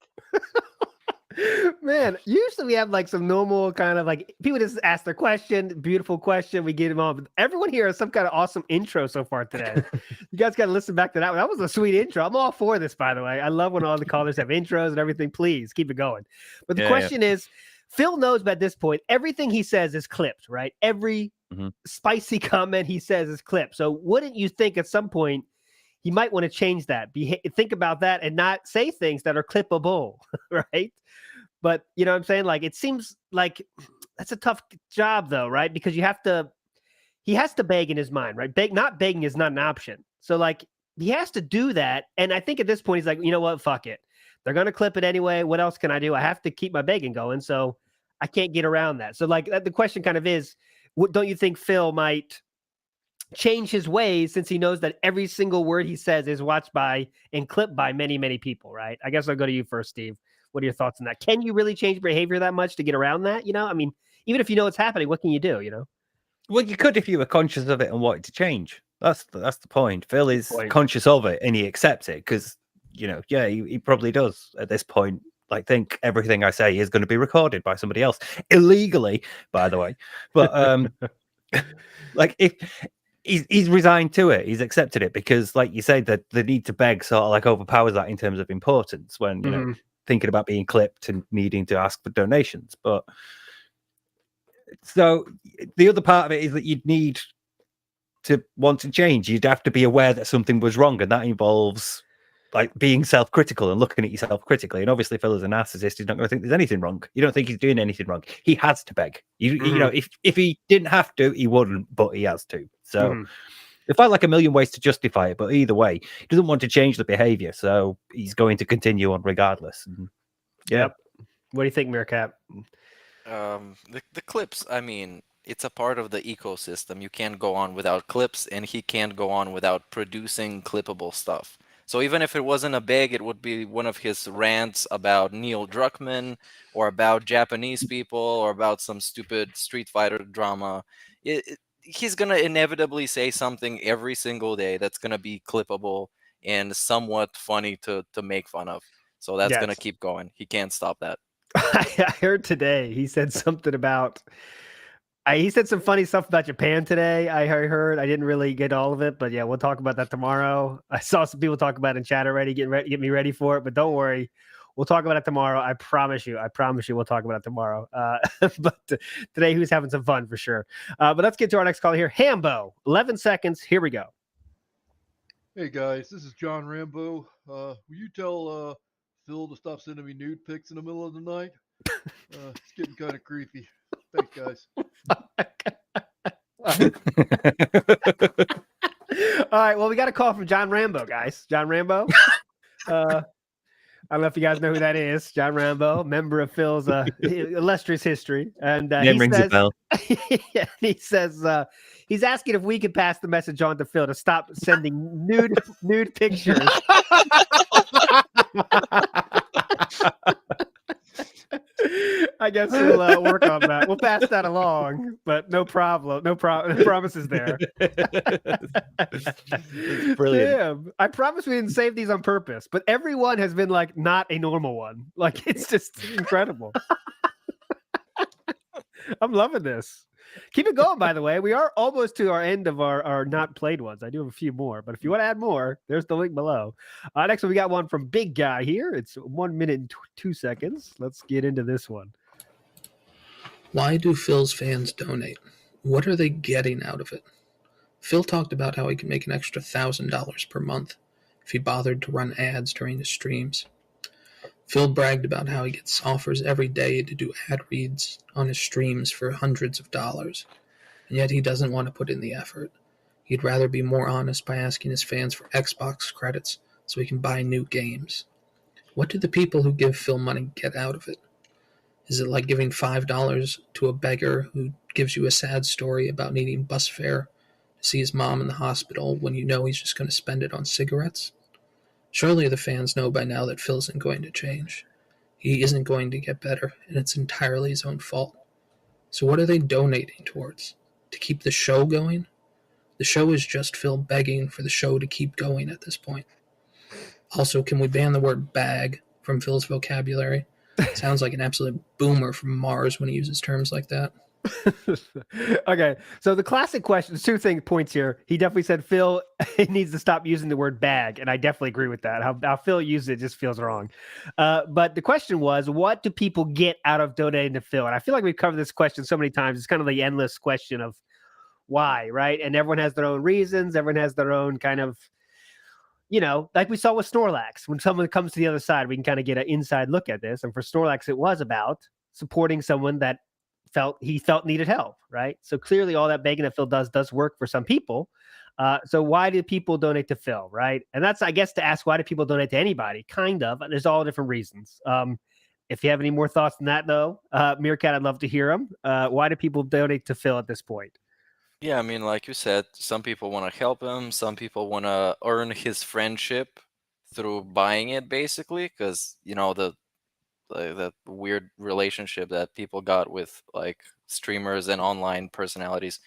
Man, usually we have like some normal kind of like people just ask their question, beautiful question, we get them on. But everyone here has some kind of awesome intro so far today. You guys got to listen back to that one. That was a sweet intro. I'm all for this, by the way. I love when all the callers have intros and everything. Please keep it going. But the question is, Phil knows by this point, everything he says is clipped, right? Every spicy comment he says is clipped. So wouldn't you think at some point he might want to change that? Think about that and not say things that are clippable, right? But you know what I'm saying? Like, it seems like that's a tough job though, right? Because he has to beg in his mind, right? Not begging is not an option. So like he has to do that. And I think at this point, he's like, you know what? Fuck it. They're going to clip it anyway. What else can I do? I have to keep my begging going. So I can't get around that. So like the question kind of is, don't you think Phil might change his ways since he knows that every single word he says is watched by and clipped by many, many people, right? I guess I'll go to you first, Steve. What are your thoughts on that? Can you really change behavior that much to get around that? I mean, even if you know it's happening, what can you do, Well, you could if you were conscious of it and wanted to change. That's the point. Phil is conscious of it and he accepts it because, he probably does at this point. Like, think everything I say is going to be recorded by somebody else illegally, by the way. But like, if he's resigned to it, he's accepted it because, like you say, that the need to beg sort of like overpowers that in terms of importance when you know thinking about being clipped and needing to ask for donations. But so the other part of it is that you'd need to want to change. You'd have to be aware that something was wrong, and that involves like being self-critical and looking at yourself critically. And obviously, Phil is a narcissist. He's not going to think there's anything wrong. You don't think he's doing anything wrong. He has to beg. You know, if he didn't have to, he wouldn't, but he has to. So there felt like a million ways to justify it, but either way, he doesn't want to change the behavior, so he's going to continue on regardless. And, Yep. What do you think, Meerkat? The clips, I mean, it's a part of the ecosystem. You can't go on without clips, and he can't go on without producing clippable stuff. So even if it wasn't a beg, it would be one of his rants about Neil Druckmann or about Japanese people or about some stupid Street Fighter drama. He's going to inevitably say something every single day that's going to be clippable and somewhat funny to make fun of. So that's going to keep going. He can't stop that. I heard today he said something about he said some funny stuff about Japan today. I heard. I didn't really get all of it, but yeah, we'll talk about that tomorrow. I saw some people talk about it in chat already. Get me ready for it, but don't worry, we'll talk about it tomorrow. I promise you, we'll talk about it tomorrow. But today he was having some fun for sure. But let's get to our next call here. Hambo, 11 seconds. Here we go. Hey guys, this is John Rambo. Will you tell Phil to stop sending me nude pics in the middle of the night? It's getting kind of creepy. Thanks, guys. All right. Well, we got a call from John Rambo, guys. John Rambo. I don't know if you guys know who that is. John Rambo, member of Phil's illustrious history. And Name he rings a says, bell. he says, he's asking if we could pass the message on to Phil to stop sending nude pictures. I guess we'll work on that. We'll pass that along, but no problem. No promises there. Brilliant. Damn. I promise we didn't save these on purpose, but everyone has been like not a normal one. Like it's just incredible. I'm loving this. Keep it going, by the way. We are almost to our end of our not played ones. I do have a few more, but if you want to add more, there's the link below. Next one, we got one from Big Guy here. It's 1 minute and 2 seconds. Let's get into this one. Why do Phil's fans donate? What are they getting out of it? Phil talked about how he could make an extra $1,000 per month if he bothered to run ads during his streams. Phil bragged about how he gets offers every day to do ad reads on his streams for hundreds of dollars, and yet he doesn't want to put in the effort. He'd rather be more honest by asking his fans for Xbox credits so he can buy new games. What do the people who give Phil money get out of it? Is it like giving $5 to a beggar who gives you a sad story about needing bus fare to see his mom in the hospital when you know he's just going to spend it on cigarettes? Surely the fans know by now that Phil isn't going to change. He isn't going to get better, and it's entirely his own fault. So what are they donating towards? To keep the show going? The show is just Phil begging for the show to keep going at this point. Also, can we ban the word bag from Phil's vocabulary? Sounds like an absolute boomer from Mars when he uses terms like that. Okay, so the classic question, two points here. He definitely said Phil needs to stop using the word bag, and I definitely agree with that. How Phil uses it just feels wrong. But the question was, what do people get out of donating to Phil? And I feel like we've covered this question so many times. It's kind of the endless question of why, right? And everyone has their own reasons. Everyone has their own kind of, like we saw with Snorlax. When someone comes to the other side, we can kind of get an inside look at this. And for Snorlax, it was about supporting someone that he felt needed help, right? So clearly all that begging that Phil does work for some people. So why do people donate to Phil, right? And that's, I guess, to ask why do people donate to anybody? Kind of. There's all different reasons. If you have any more thoughts on that, though, Meerkat, I'd love to hear them. Why do people donate to Phil at this point? Yeah, I mean, like you said, some people want to help him. Some people want to earn his friendship through buying it, basically, because, that weird relationship that people got with like streamers and online personalities.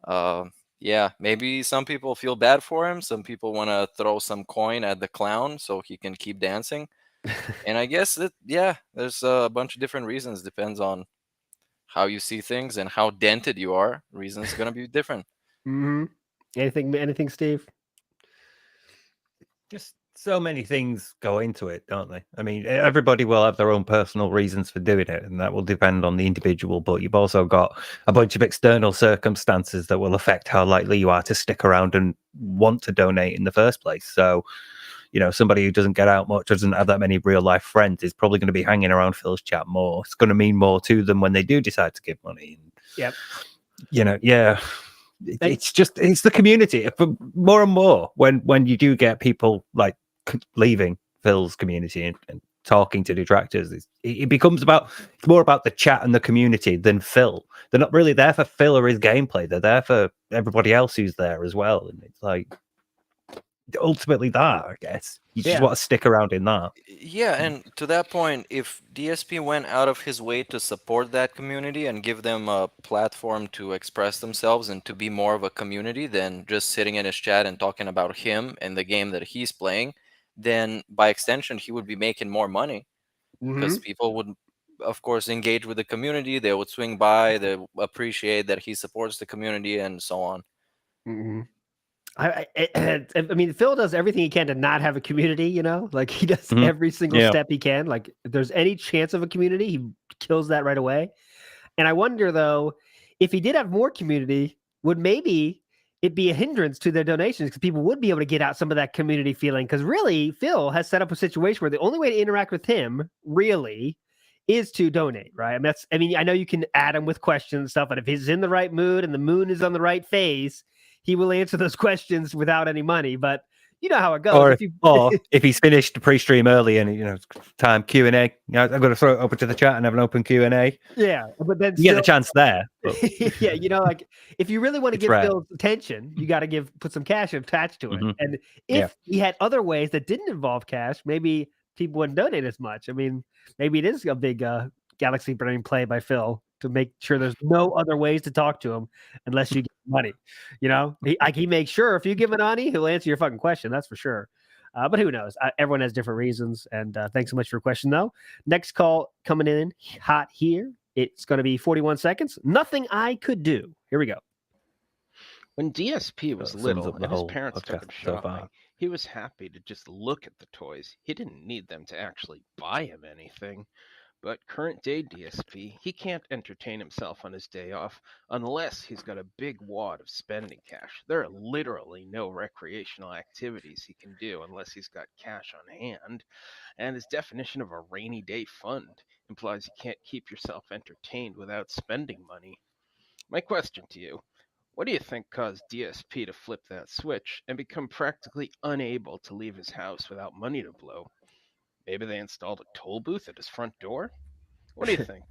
Yeah, maybe some people feel bad for him. Some people want to throw some coin at the clown so he can keep dancing. And I guess there's a bunch of different reasons. Depends on how you see things and how dented you are. Reasons going to be different. Mm-hmm. Anything, Steve? Just so many things go into it, don't they? I mean, everybody will have their own personal reasons for doing it, and that will depend on the individual. But you've also got a bunch of external circumstances that will affect how likely you are to stick around and want to donate in the first place. So, somebody who doesn't get out much, doesn't have that many real life friends, is probably going to be hanging around Phil's chat more. It's going to mean more to them when they do decide to give money. Yep. It's the community. More and more when you do get people like leaving Phil's community and talking to detractors, it becomes more about the chat and the community than Phil. They're not really there for Phil or his gameplay. They're there for everybody else who's there as well. And it's like ultimately that, I guess. You just want to stick around in that. Yeah, and to that point, if DSP went out of his way to support that community and give them a platform to express themselves and to be more of a community than just sitting in his chat and talking about him and the game that he's playing, then by extension, he would be making more money because people would, of course, engage with the community. They would swing by, they appreciate that he supports the community and so on. Mm-hmm. I mean, Phil does everything he can to not have a community, like he does every single step he can. Like if there's any chance of a community, he kills that right away. And I wonder, though, if he did have more community, would maybe it be a hindrance to their donations because people would be able to get out some of that community feeling? Because really, Phil has set up a situation where the only way to interact with him really is to donate, right? I know you can add him with questions and stuff, but if he's in the right mood and the moon is on the right phase, he will answer those questions without any money. But, you know how it goes. Or if he's finished the pre-stream early and it's time Q&A, I'm going to throw it over to the chat and have an open Q&A. Yeah, but then You get the chance there. But yeah, like if you really want to it's give rare. Phil's attention, you got to put some cash attached to it. Mhm. And Yeah. if he had other ways that didn't involve cash, maybe people wouldn't donate as much. I mean, maybe it is a big galaxy brain play by Phil to make sure there's no other ways to talk to him unless you give money. He makes sure if you give an Ani, he'll answer your fucking question. That's for sure. But who knows? Everyone has different reasons. And thanks so much for your question, though. Next call coming in hot here. It's going to be 41 seconds. Nothing I could do. Here we go. When DSP was That sums little up the and his whole parents took him podcast so shopping, far. he was happy to just look at the toys. He didn't need them to actually buy him anything. But current day DSP, he can't entertain himself on his day off unless he's got a big wad of spending cash. There are literally no recreational activities he can do unless he's got cash on hand. And his definition of a rainy day fund implies you can't keep yourself entertained without spending money. My question to you, what do you think caused DSP to flip that switch and become practically unable to leave his house without money to blow? Maybe they installed a toll booth at his front door? What do you think?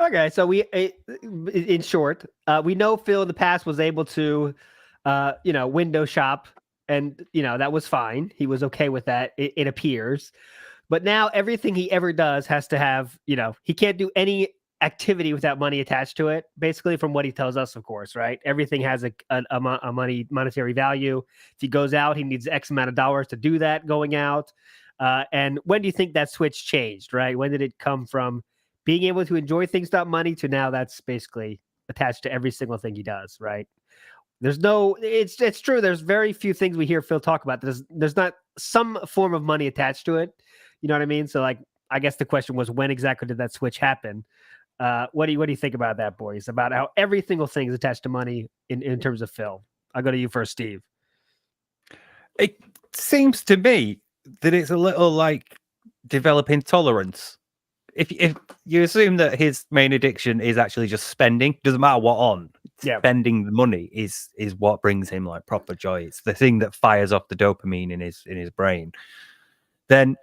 Okay, so in short, we know Phil in the past was able to, window shop, and that was fine. He was okay with that. It appears, but now everything he ever does has to have, he can't do any activity without money attached to it. Basically, from what he tells us, of course, right? Everything has a monetary value. If he goes out, he needs X amount of dollars to do that going out. And when do you think that switch changed, right? When did it come from being able to enjoy things without money to now that's basically attached to every single thing he does, right? It's true. There's very few things we hear Phil talk about. There's not some form of money attached to it. You know what I mean? So I guess the question was, when exactly did that switch happen? What do you think about that, boys? About how every single thing is attached to money in terms of Phil? I'll go to you first, Steve. It seems to me that it's a little like developing tolerance. If you assume that his main addiction is actually just spending, doesn't matter what on, spending the money is what brings him like proper joy. It's the thing that fires off the dopamine in his brain. Then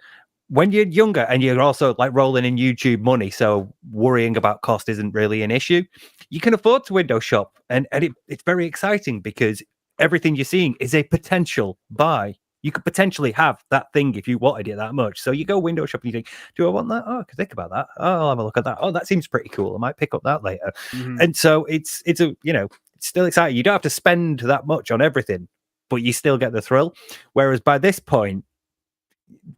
when you're younger and you're also like rolling in YouTube money, so worrying about cost isn't really an issue, you can afford to window shop, and it's very exciting because everything you're seeing is a potential buy. You could potentially have that thing if you wanted it that much. So you go window shopping, you think, do I want that? Oh, I could think about that. Oh, I'll have a look at that. Oh, that seems pretty cool. I might pick up that later. Mm-hmm. And so it's it's still exciting. You don't have to spend that much on everything, but you still get the thrill. Whereas by this point,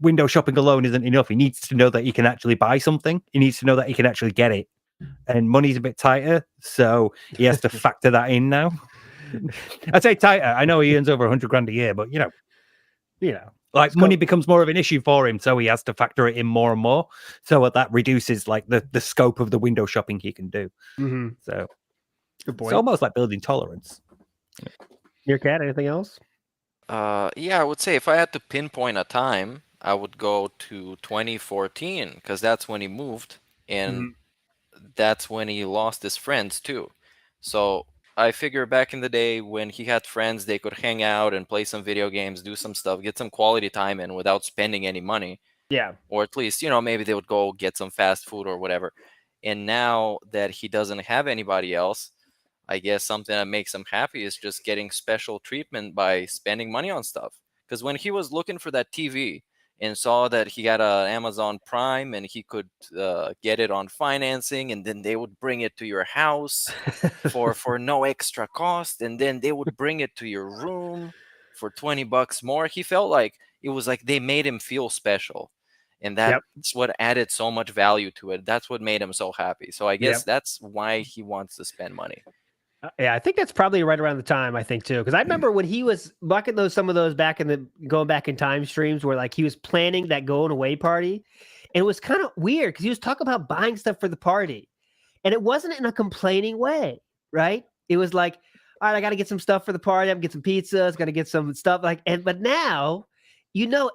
window shopping alone isn't enough. He needs to know that he can actually buy something. He needs to know that he can actually get it. And money's a bit tighter, so he has to factor that in now. I say tighter. I know he earns over 100 grand a year, but like money becomes more of an issue for him, so he has to factor it in more and more. So that reduces like the scope of the window shopping he can do. Mm-hmm. So good point. It's almost like building tolerance. Your cat, anything else? Yeah, I would say if I had to pinpoint a time, I would go to 2014 because that's when he moved, and that's when he lost his friends too. So I figure back in the day when he had friends, they could hang out and play some video games, do some stuff, get some quality time in without spending any money. Yeah. Or at least, maybe they would go get some fast food or whatever. And now that he doesn't have anybody else, I guess something that makes him happy is just getting special treatment by spending money on stuff. Because when he was looking for that TV and saw that he got an Amazon Prime and he could get it on financing, and then they would bring it to your house for no extra cost, and then they would bring it to your room for $20 more. He felt like it was like they made him feel special. And that's what added so much value to it. That's what made him so happy. So I guess that's why he wants to spend money. Yeah, I think that's probably right around the time, I think, too. Because I remember when he was back in some of those going back in time streams where like he was planning that going away party. And it was kind of weird because he was talking about buying stuff for the party. And it wasn't in a complaining way, right? It was like, all right, I got to get some stuff for the party. I'm going to get some pizzas, got to get some stuff but now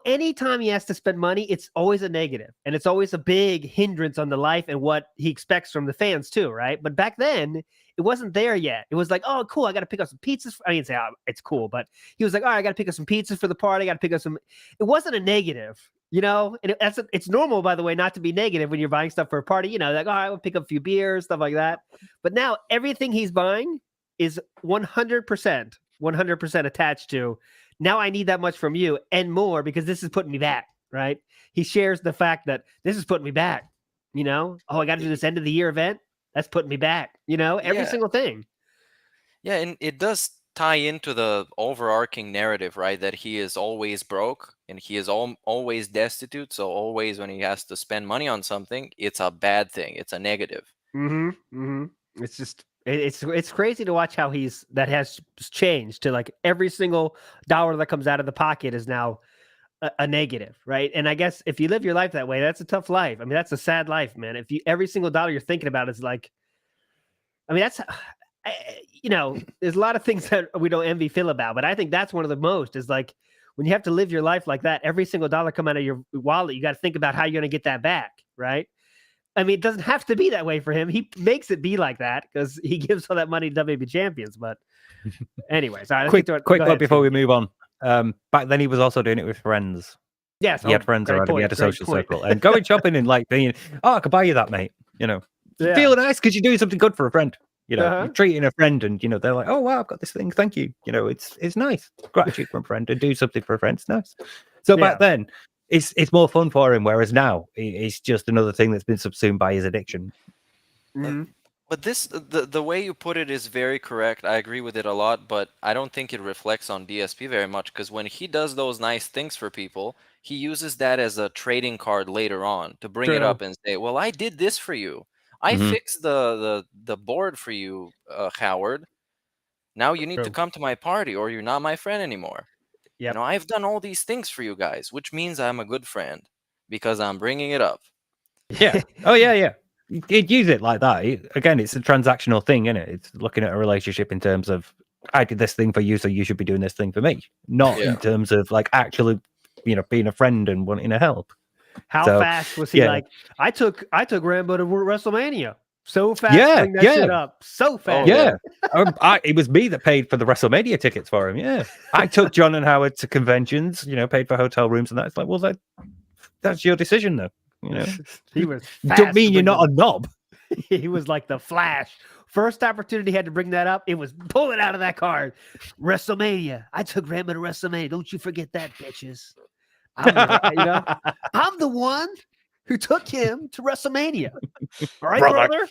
anytime he has to spend money, it's always a negative, and it's always a big hindrance on the life and what he expects from the fans too, right? But back then, it wasn't there yet. It was like, oh, cool, I got to pick up some pizzas. I mean, say, oh, it's cool, but he was like, all right, I got to pick up some pizzas for the party. I got to pick up some. It wasn't a negative, and it's normal, by the way, not to be negative when you're buying stuff for a party. Like, all right, we'll pick up a few beers, stuff like that. But now everything he's buying is 100% attached to. Now I need that much from you and more because this is putting me back, right? He shares the fact that this is putting me back, Oh, I got to do this end of the year event. That's putting me back, every single thing. Yeah, and it does tie into the overarching narrative, right? That he is always broke and he is always destitute. So always when he has to spend money on something, it's a bad thing. It's a negative. It's just... It's crazy to watch how that has changed to like every single dollar that comes out of the pocket is now a negative, right? And I guess if you live your life that way, that's a tough life. I mean, that's a sad life, man. If every single dollar you're thinking about is like, I mean, that's, there's a lot of things that we don't envy Phil about, but I think that's one of the most is like when you have to live your life like that, every single dollar come out of your wallet, you got to think about how you're going to get that back, right? I mean, it doesn't have to be that way for him. He makes it be like that because he gives all that money to WB champions. But anyways, quick one before we move on. Back then he was also doing it with friends. Yes, he had friends already. He had a social circle and going shopping and like being, oh, I could buy you that, mate. You feel nice because you're doing something good for a friend. You're treating a friend, and they're like, oh wow, I've got this thing. Thank you. It's nice. Gratitude from a friend and do something for a friend. It's nice. So back then. It's more fun for him, whereas now it's just another thing that's been subsumed by his addiction. But the way you put it is very correct. I agree with it a lot, but I don't think it reflects on DSP very much because when he does those nice things for people, he uses that as a trading card later on to bring it up and say, well, I did this for you. I fixed the board for you, Howard. Now you need to come to my party or you're not my friend anymore. Yep. I've done all these things for you guys, which means I'm a good friend because I'm bringing it up. Yeah. Oh, yeah. You'd use it like that. Again, it's a transactional thing, isn't it? It's looking at a relationship in terms of, I did this thing for you, so you should be doing this thing for me. Not in terms of like actually, being a friend and wanting to help. How fast was he like, I took Rambo to WrestleMania. So fast, bring that shit up. So fast. It was me that paid for the WrestleMania tickets for him. Yeah, I took John and Howard to conventions. Paid for hotel rooms and that. It's like, well, that's your decision, though. He was. Don't mean you're not a knob. He was like the Flash. First opportunity he had to bring that up, it was pull it out of that card. WrestleMania. I took Rambo to WrestleMania. Don't you forget that, bitches. I'm the one who took him to WrestleMania. All right, brother?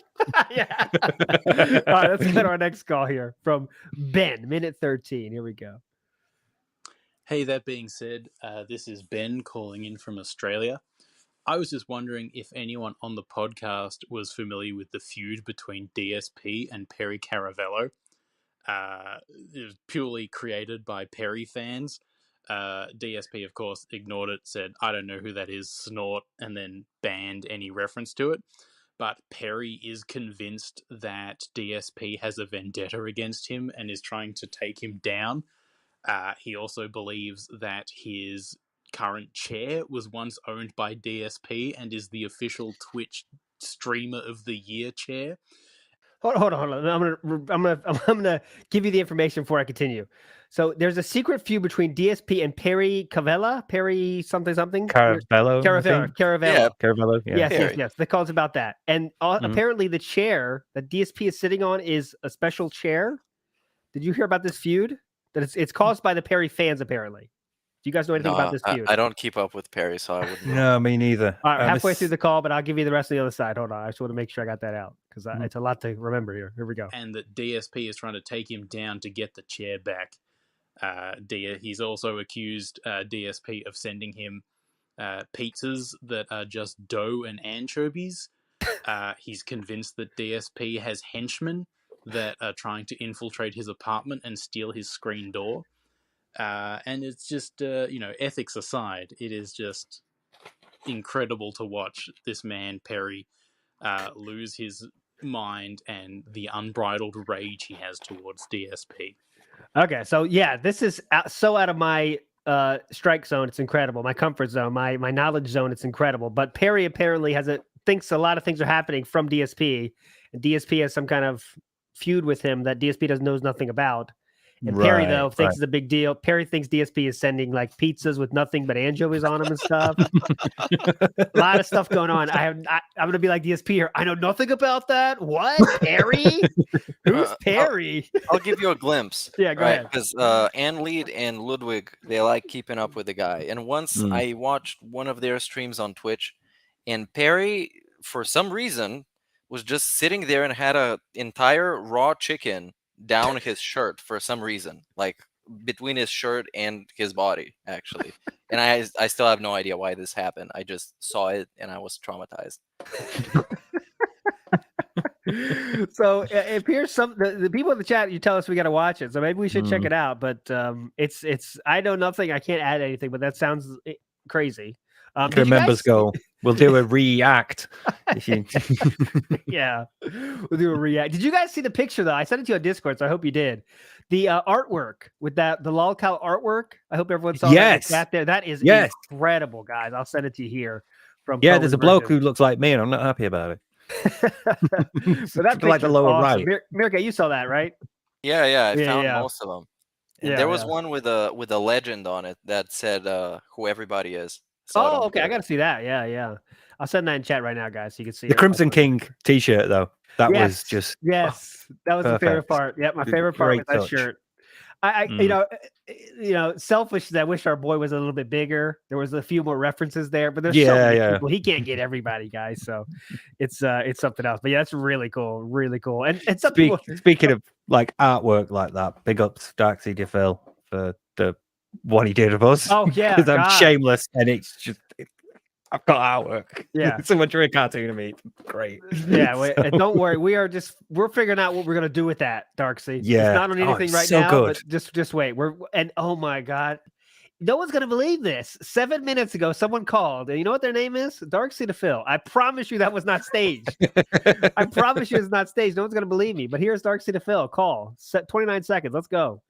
Yeah. All right, let's go to our next call here from Ben, minute 13. Here we go. Hey, that being said, this is Ben calling in from Australia. I was just wondering if anyone on the podcast was familiar with the feud between DSP and Perry Caravello. It was purely created by Perry fans. DSP, of course, ignored it, said, I don't know who that is, snort, and then banned any reference to it. But Perry is convinced that DSP has a vendetta against him and is trying to take him down. He also believes that his current chair was once owned by DSP and is the official Twitch Streamer of the Year chair. Hold on. I'm gonna give you the information before I continue. So there's a secret feud between DSP and Perry Caravello. Caravello. Yeah. Yes. The call's about that. And apparently the chair that DSP is sitting on is a special chair. Did you hear about this feud? That it's caused by the Perry fans, apparently. Do you guys know anything about this feud? I don't keep up with Perry, so I wouldn't know. No, me neither. All right, halfway through the call, but I'll give you the rest of the other side. Hold on. I just want to make sure I got that out because it's a lot to remember here. Here we go. And that DSP is trying to take him down to get the chair back. He's also accused DSP of sending him pizzas that are just dough and anchovies. He's convinced that DSP has henchmen that are trying to infiltrate his apartment and steal his screen door. And it's just, ethics aside, it is just incredible to watch this man, Perry, lose his mind and the unbridled rage he has towards DSP. Okay, so yeah, this is so out of my strike zone, it's incredible. My comfort zone, my knowledge zone, it's incredible. But Perry apparently thinks a lot of things are happening from DSP, and DSP has some kind of feud with him that DSP knows nothing about. And Perry, though, thinks it's a big deal. Perry thinks DSP is sending like pizzas with nothing but anchovies on them and stuff. A lot of stuff going on. I'm going to be like DSP here. I know nothing about that. What? Perry? Who's Perry? I'll give you a glimpse. Yeah, go ahead. Because Anlead and Ludwig, they like keeping up with the guy. And once I watched one of their streams on Twitch, and Perry, for some reason, was just sitting there and had an entire raw chicken down his shirt for some reason, like between his shirt and his body, actually. And I still have no idea why this happened. I just saw it and I was traumatized. So if here's the people in the chat, you tell us we got to watch it, so maybe we should check it out. But it's I know nothing. I can't add anything, but that sounds crazy. Members go, we'll do a react. Yeah, we'll do a react. Did you guys see the picture though? I sent it to you on Discord, so I hope you did. The artwork with the lolcow artwork. I hope everyone saw that there. That is incredible, guys. I'll send it to you here. From there's a bloke who looks like me, and I'm not happy about it. So that like the lower awesome. right. Mirka, you saw that, right? Yeah, I found most of them. And there was one with a legend on it that said who everybody is. Oh, okay. I got to see that. Yeah. I'll send that in chat right now, guys, so you can see the Crimson King T-shirt, though. That was just that was the favorite part. Yeah, my favorite part was that shirt. I you know, selfishly, I wish our boy was a little bit bigger. There was a few more references there, but there's so many people. He can't get everybody, guys. So it's something else. But yeah, that's really cool, really cool. And speaking of like artwork like that, big ups Darksea DePhil for the one he did of us. Oh yeah, because I'm shameless, and it's just I've got artwork. Yeah, someone drew a cartoon of me. Great. Yeah, don't worry. We're figuring out what we're gonna do with that, Darksea. Yeah, it's not on anything right so now. Good. But just wait. Oh my god, no one's gonna believe this. 7 minutes ago, someone called, and you know what their name is? Darksea DePhil. I promise you that was not staged. I promise you it's not staged. No one's gonna believe me. But here's Darksea DePhil. Call. 29 seconds. Let's go.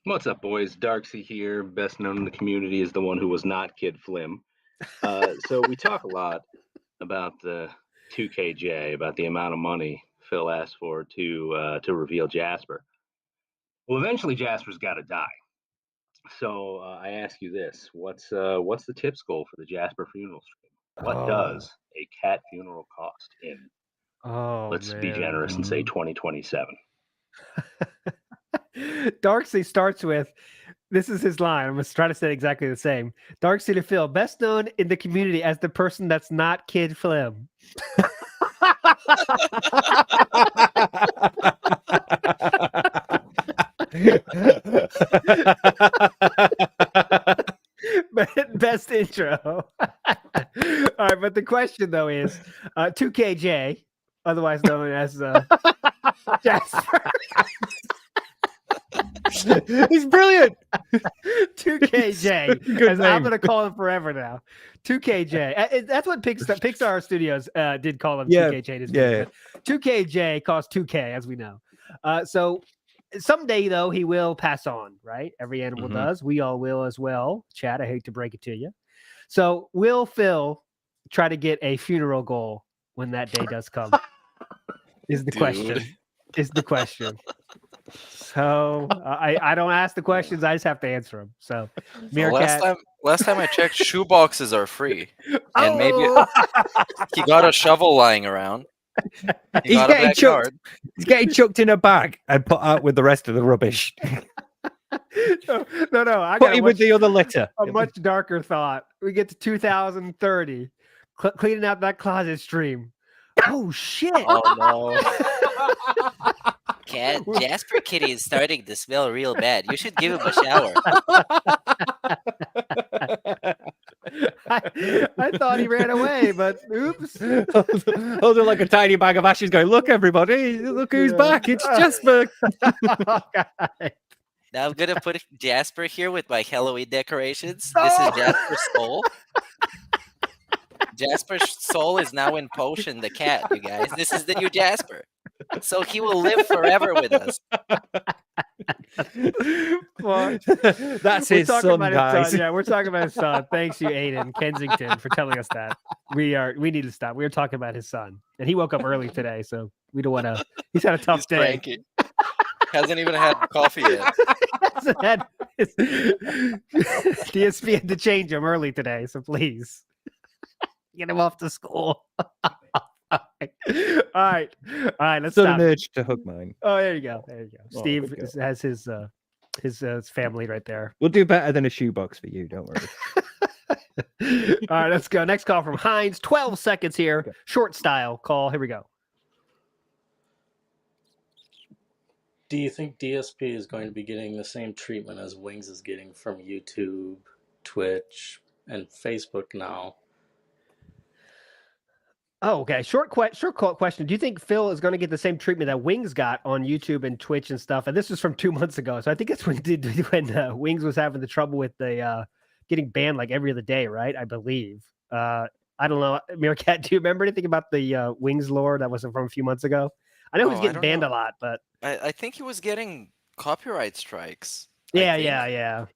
What's up, boys? Darksea here, best known in the community as the one who was not Kid Flim. So we talk a lot about the 2KJ, about the amount of money Phil asked for to reveal Jasper. Well, eventually Jasper's got to die. So I ask you this: what's the tips goal for the Jasper funeral stream? What does a cat funeral cost in? Let's be generous and say 2027. Darksea starts with, this is his line. I'm going to try to say exactly the same. Darksea DePhil, best known in the community as the person that's not Kid Flim. Best intro. All right, but the question though is 2KJ, otherwise known as Jasper. He's brilliant. 2KJ. Good I'm name. going to call him forever now. 2KJ. That's what Pixar Studios did call him. Yeah. 2KJ. Yeah. 2KJ costs 2K, as we know. So someday, though, he will pass on, right? Every animal does. We all will as well. Chad, I hate to break it to you. So will Phil try to get a funeral goal when that day does come? Is the question. So I don't ask the questions. I just have to answer them. So last time I checked, shoe boxes are free, and maybe he got a shovel lying around. He's getting chucked in a bag and put out with the rest of the rubbish. No. I put him with the other litter. A much darker thought. We get to 2030, cleaning out that closet stream. Oh shit! Oh no. Jasper Kitty is starting to smell real bad. You should give him a shower. I thought he ran away, but oops. Holding like a tiny bag of ashes going, look, everybody, look who's back. It's Jasper. Oh, God. Now I'm going to put Jasper here with my Halloween decorations. This is Jasper's soul. Jasper's soul is now in Potion the cat, you guys. This is the new Jasper. So he will live forever with us. Well, That's we're his talking son, about guys. his son. Yeah, we're talking about his son. Thanks you, Aiden Kensington, for telling us that. We need to stop. We were talking about his son, and he woke up early today, so we don't want to. He's had a tough He's day. cranky. Hasn't even had coffee yet. DSP had to change him early today, so please get him off to school. All right. Let's Sudden stop. urge to hug mine. Oh, there you go. Oh, Steve there we go. has his family right there. We'll do better than a shoebox for you. Don't worry. All right, let's go. Next call from Heinz. 12 seconds here. Okay. Short style call. Here we go. Do you think DSP is going to be getting the same treatment as Wings is getting from YouTube, Twitch, and Facebook now? Oh, okay. Short question. Do you think Phil is going to get the same treatment that Wings got on YouTube and Twitch and stuff? And this was from 2 months ago, so I think that's when Wings was having the trouble with the getting banned like every other day, right? I believe. I don't know. Meerkat, do you remember anything about the Wings lore that was from a few months ago? I know he was getting banned a lot, but I think he was getting copyright strikes. Yeah.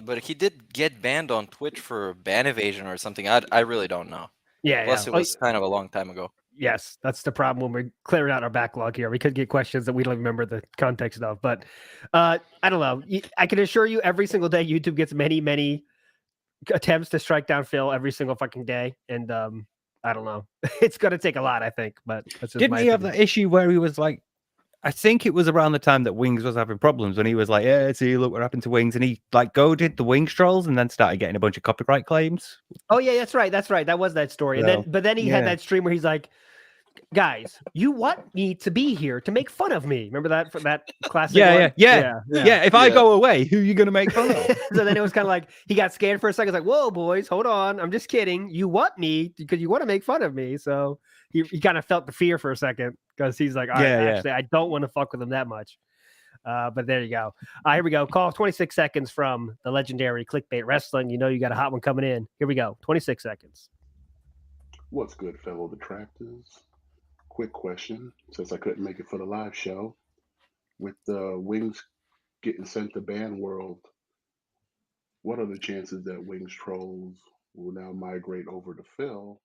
But he did get banned on Twitch for ban evasion or something. I really don't know. Yeah. Plus, it was kind of a long time ago. Yes, that's the problem when we're clearing out our backlog here. We could get questions that we don't even remember the context of. But I don't know. I can assure you every single day YouTube gets many attempts to strike down Phil every single fucking day. And I don't know. It's going to take a lot, I think. But that's just Didn't he have that issue where he was like, I think it was around the time that Wings was having problems when he was like, yeah, see, look what happened to Wings. And he like goaded the Wings trolls and then started getting a bunch of copyright claims. Oh, yeah, that's right. That was that story. So, But then he had that stream where he's like, guys, you want me to be here to make fun of me. Remember that classic one? Yeah. If I go away, who are you going to make fun of? So then it was kind of like, he got scared for a second. It's like, whoa, boys, hold on. I'm just kidding. You want me because you want to make fun of me. So he kind of felt the fear for a second because he's like, all right, actually, I don't want to fuck with him that much. But there you go. Here we go. Call 26 seconds from the legendary Clickbait Wrestling. You know you got a hot one coming in. Here we go. 26 seconds. What's good, fellow detractors? Quick question, since I couldn't make it for the live show. With the Wings getting sent to ban world, what are the chances that Wings trolls will now migrate over to Phil?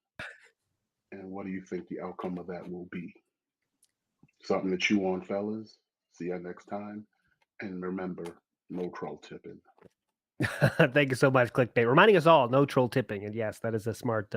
And what do you think the outcome of that will be? Something to chew on, fellas. See ya next time. And remember, no troll tipping. Thank you so much, Clickbait. Reminding us all, no troll tipping. And yes, that is a smart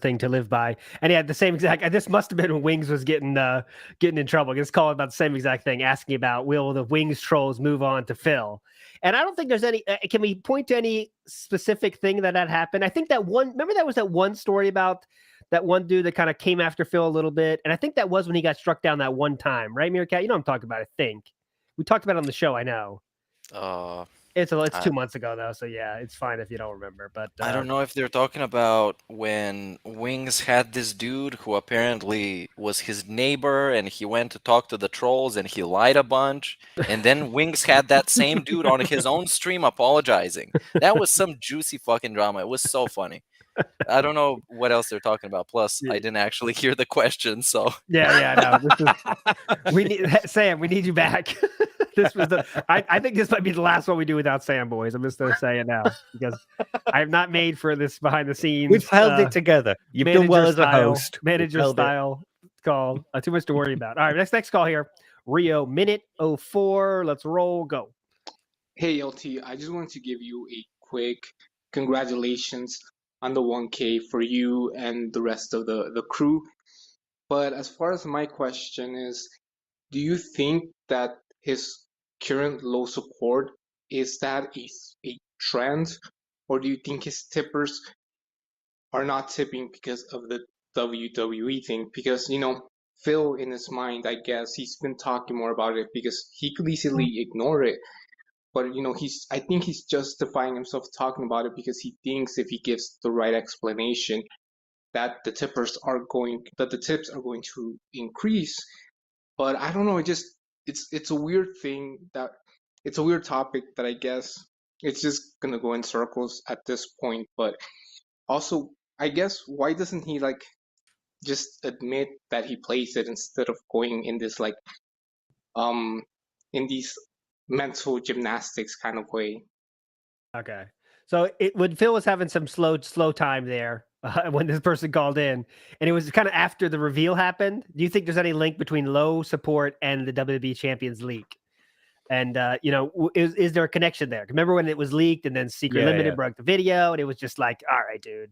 thing to live by. And yeah, the same exact. This must have been when Wings was getting in trouble. Just call about the same exact thing, asking about will the Wings trolls move on to Phil? And I don't think there's any. Can we point to any specific thing that happened? I think that one. Remember that was that one story about that one dude that kind of came after Phil a little bit, and I think that was when he got struck down that one time, right, Meerkat? You know what I'm talking about. I think we talked about it on the show. I know. It's 2 months ago though, so yeah, it's fine if you don't remember. But I don't know if they're talking about when Wings had this dude who apparently was his neighbor, and he went to talk to the trolls, and he lied a bunch, and then Wings had that same dude on his own stream apologizing. That was some juicy fucking drama. It was so funny. I don't know what else they're talking about. Plus, I didn't actually hear the question, so yeah, no. We need Sam. We need you back. This was I think this might be the last one we do without Sam, boys. I'm just going to say it now because I have not made for this behind the scenes. We've held it together. You've done well as a host. Manager style call. Too much to worry about. All right, next call here. Rio, minute 04. Let's roll. Go. Hey, LT. I just wanted to give you a quick congratulations on the 1K for you and the rest of the crew. But as far as my question is, do you think that his current low support, is that a trend, or do you think his tippers are not tipping because of the WWE thing? Because, Phil, in his mind, I guess he's been talking more about it because he could easily ignore it. But, I think he's justifying himself talking about it because he thinks if he gives the right explanation that the tips are going to increase. But I don't know, it's a weird thing it's a weird topic that I guess it's just gonna go in circles at this point. But also, I guess, why doesn't he just admit that he plays it instead of going in this in these mental gymnastics kind of way. Okay. So when Phil was having some slow time there when this person called in, and it was kind of after the reveal happened, do you think there's any link between low support and the WWE Champions leak? And is there a connection there? Remember when it was leaked and then Secret Limited broke the video, and it was just like, all right, dude,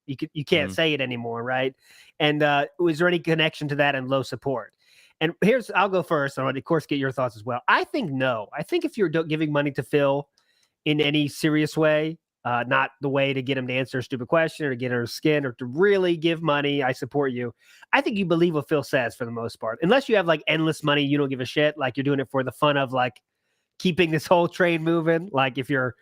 you can't say it anymore, right? And was there any connection to that and low support? And I'll go first, and I'll of course get your thoughts as well. I think no. I think if you're giving money to Phil in any serious way, not the way to get him to answer a stupid question or to get under his skin or to really give money, I support you. I think you believe what Phil says for the most part. Unless you have like endless money, you don't give a shit. Like you're doing it for the fun of like keeping this whole train moving. Like if you're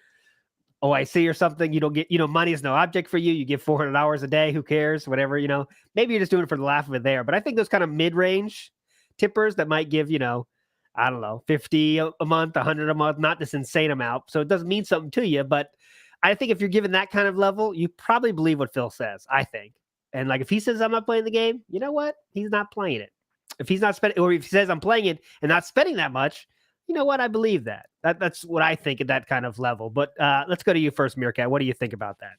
OIC or something, you don't get, money is no object for you. You give $400 a day. Who cares? Whatever, maybe you're just doing it for the laugh of it there. But I think those kind of mid-range tippers that might give, I don't know, 50 a month, 100 a month, not this insane amount. So it doesn't mean something to you. But I think if you're given that kind of level, you probably believe what Phil says, I think. And like if he says I'm not playing the game, you know what? He's not playing it. If he's not spending, or if he says I'm playing it and not spending that much, you know what? I believe that. That's what I think at that kind of level. But let's go to you first, Meerkat. What do you think about that?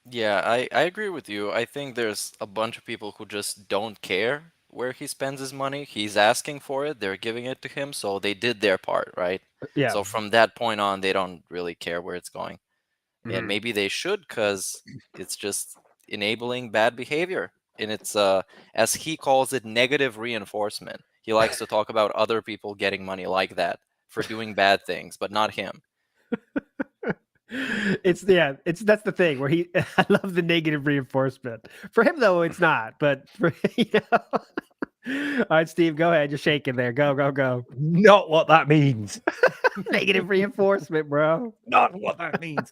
Yeah, I agree with you. I think there's a bunch of people who just don't care where he spends his money. He's asking for it. They're giving it to him. So they did their part, right? Yeah. So from that point on, they don't really care where it's going. And maybe they should, because it's just enabling bad behavior. And it's, as he calls it, negative reinforcement. He likes to talk about other people getting money like that for doing bad things, but not him. That's the thing where I love the negative reinforcement. For him though, it's not. But for all right, Steve, go ahead. You're shaking there. Go. Not what that means. Negative reinforcement, bro. Not what that means.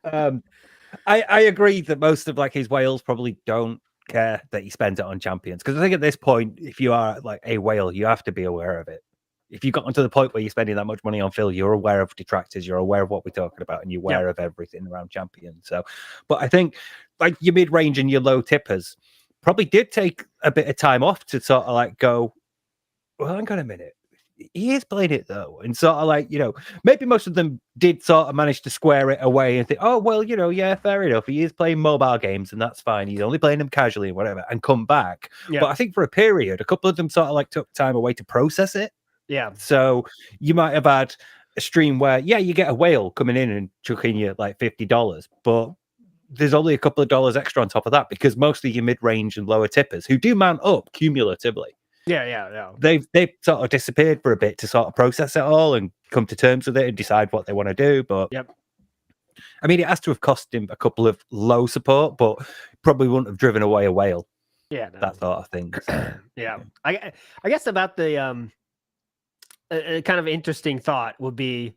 I agree that most of like his whales probably don't care that he spends it on champions, because I think at this point, if you are like a whale, you have to be aware of it. If you got onto the point where you're spending that much money on Phil, you're aware of detractors, you're aware of what we're talking about, and you're aware of everything around champions. So, but I think like your mid-range and your low tippers probably did take a bit of time off to sort of like go, well, hang on a minute. He is playing it though, and sort of like, maybe most of them did sort of manage to square it away and think, oh well, yeah, fair enough, he is playing mobile games and that's fine, he's only playing them casually and whatever, and come back. But I think for a period, a couple of them sort of like took time away to process it. So you might have had a stream where you get a whale coming in and chucking you like $50, but there's only a couple of dollars extra on top of that, because most of your mid-range and lower tippers who do mount up cumulatively, they've sort of disappeared for a bit to sort of process it all and come to terms with it and decide what they want to do. But I mean, it has to have cost him a couple of low support, but probably wouldn't have driven away a whale. That sort of thing. So, I guess about the a kind of interesting thought would be,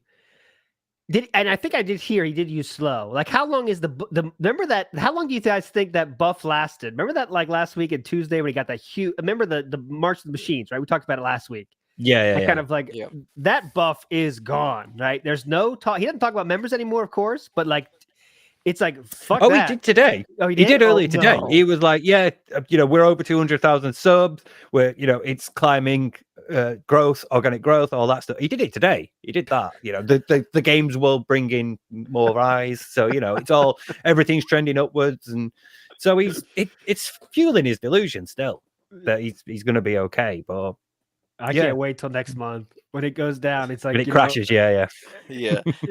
and I think I did hear he did use slow. Like, how long is the remember that? How long do you guys think that buff lasted? Remember that like last week and Tuesday when he got that huge? Remember the March of the Machines, right? We talked about it last week. Kind of like that buff is gone, right? There's no talk. He doesn't talk about members anymore, of course, but like it's like fuck. Oh, that. He did today. Oh, he did earlier today. No. He was like, we're over 200,000 subs. We're it's climbing. Growth, organic growth, all that stuff. He did it today. He did that. The games will bring in more eyes. So it's all everything's trending upwards, and so it's fueling his delusion still that he's going to be okay. But I can't wait till next month when it goes down. It's like when it crashes. Yeah.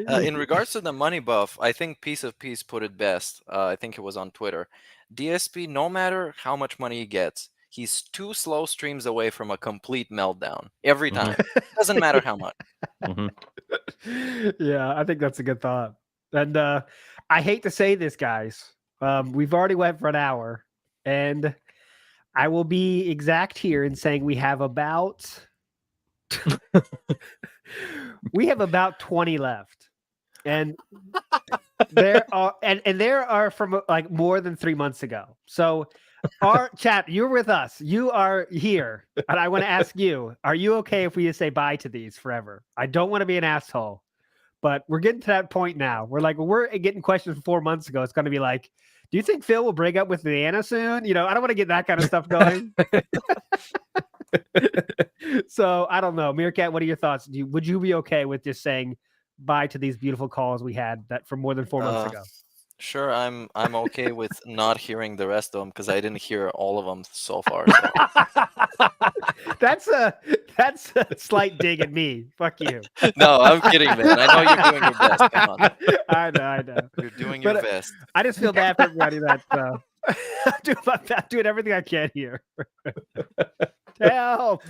In regards to the money buff, I think Piece of Peace put it best. I think it was on Twitter. DSP, no matter how much money he gets, he's 2 slow streams away from a complete meltdown every time. Doesn't matter how much. Yeah, I think that's a good thought. And I hate to say this, guys. We've already went for an hour, and I will be exact here in saying we have about 20 left. And there are from like more than 3 months ago. So our chat, you're with us. You are here. And I want to ask you, are you okay if we just say bye to these forever? I don't want to be an asshole, but we're getting to that point now. We're getting questions from 4 months ago. It's going to be like, do you think Phil will break up with Leanna soon? I don't want to get that kind of stuff going. So I don't know, Meerkat. What are your thoughts? Would you be okay with just saying bye to these beautiful calls we had that from more than 4 months ago? Sure, I'm okay with not hearing the rest of them because I didn't hear all of them so far. So. That's a slight dig at me. Fuck you. No, I'm kidding, man. I know you're doing your best. Come on. I know. You're doing your best. I just feel bad for everybody that I'm doing everything I can here. Help!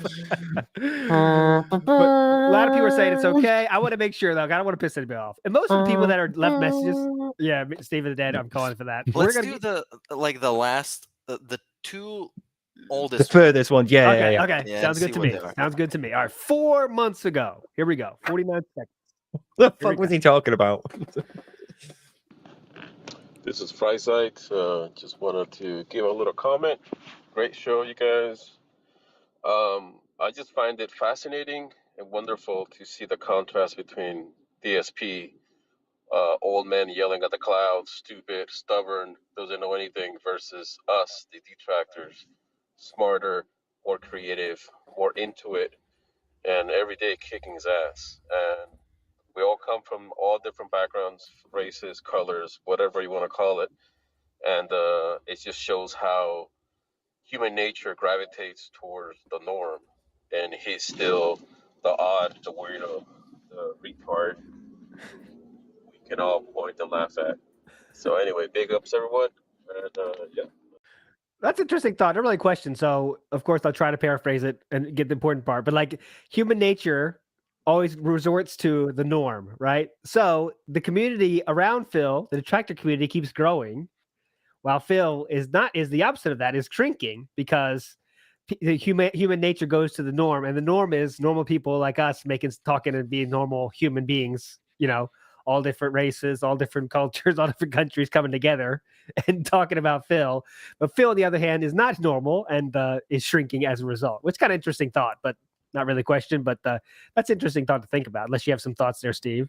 But a lot of people are saying it's okay. I want to make sure though. I don't want to piss anybody off. And most of the people that are left messages, yeah, Steve of the Dead. I'm calling for that. Let's do the last the two oldest. The furthest one, yeah. Okay. Yeah, Sounds good to me. Sounds good to me. All right, 4 months ago. Here we go. 49 seconds. What the fuck was he talking about? This is Freysight. Just wanted to give a little comment. Great show, you guys. I just find it fascinating and wonderful to see the contrast between DSP, old men yelling at the clouds, stupid, stubborn, doesn't know anything, versus us, the detractors, smarter, more creative, more into it, and every day kicking his ass. And we all come from all different backgrounds, races, colors, whatever you want to call it. And it just shows how human nature gravitates towards the norm. And he's still the odd, the weirdo, the retard we can all point and laugh at. So anyway, big ups everyone. And yeah. That's an interesting thought. I don't really question. So, of course, I'll try to paraphrase it and get the important part. But like human nature always resorts to the norm, right? So the community around Phil, the detractor community, keeps growing, while Phil is the opposite of that, is shrinking because the human nature goes to the norm, and the norm is normal people like us talking and being normal human beings. You know, all different races, all different cultures, all different countries coming together and talking about Phil. But Phil, on the other hand, is not normal and is shrinking as a result, which is kind of interesting thought, but not really a question. But that's interesting thought to think about, unless you have some thoughts there, Steve.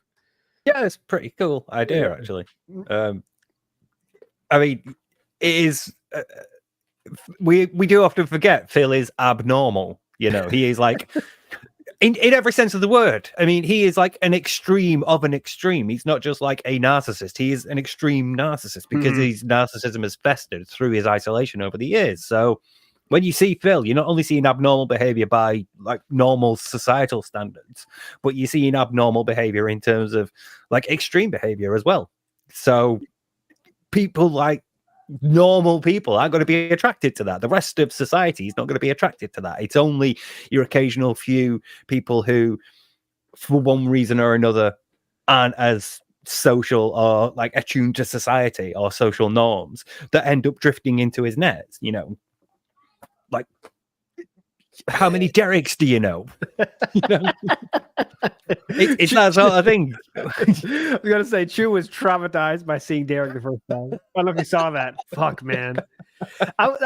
Yeah, it's a pretty cool idea, actually. I mean, it is... we do often forget Phil is abnormal. You know, he is like... In every sense of the word. I mean, he is like an extreme of an extreme. He's not just like a narcissist. He is an extreme narcissist because his narcissism has festered through his isolation over the years. So when you see Phil, you're not only seeing abnormal behavior by like normal societal standards, but you're seeing abnormal behavior in terms of like extreme behavior as well. So people like normal people aren't going to be attracted to that. The rest of society is not going to be attracted to that. It's only your occasional few people who, for one reason or another, aren't as social or like attuned to society or social norms that end up drifting into his nets. You know, like how many Derricks do you know? You know? It's that sort of thing. I was gonna say Chu was traumatized by seeing Derek the first time. I don't know if you saw that. Fuck, man. I was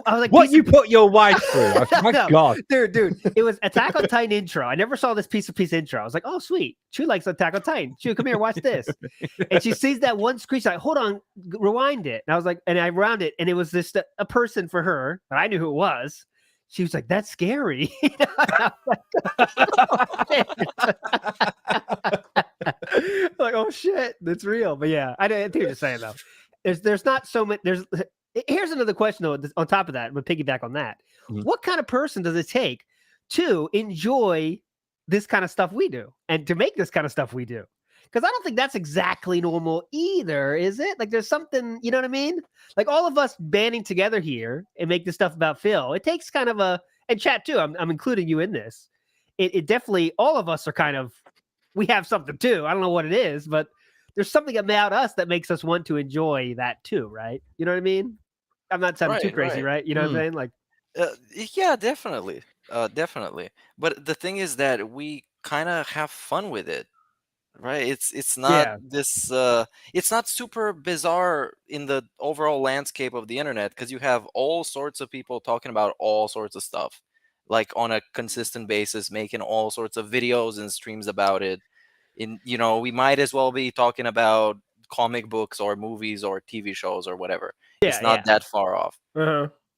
like, what you put your wife through? My God, dude, it was Attack on Titan intro. I never saw this piece of intro. I was like, oh sweet, Chu likes Attack on Titan. Chu, come here, watch this. And she sees that one screen. She's like, hold on, rewind it. And I was like, and I wound it, and it was just a person for her, but I knew who it was. She was like, that's scary. Like, oh shit, that's real. But yeah, I think you're just saying though. There's not so many. Here's another question though. On top of that, I'm gonna piggyback on that. What kind of person does it take to enjoy this kind of stuff we do and to make this kind of stuff we do? Because I don't think that's exactly normal either, is it? Like there's something, you know what I mean? Like all of us banding together here and make this stuff about Phil, it takes kind of and chat too, I'm including you in this. It definitely, all of us are kind of, we have something too. I don't know what it is, but there's something about us that makes us want to enjoy that too, right? You know what I mean? I'm not sounding too crazy, right? You know what I'm saying? Like, yeah, definitely. Definitely. But the thing is that we kind of have fun with it. Right, it's not this it's not super bizarre in the overall landscape of the internet because you have all sorts of people talking about all sorts of stuff like on a consistent basis, making all sorts of videos and streams about it. We might as well be talking about comic books or movies or TV shows or whatever. It's not that far off.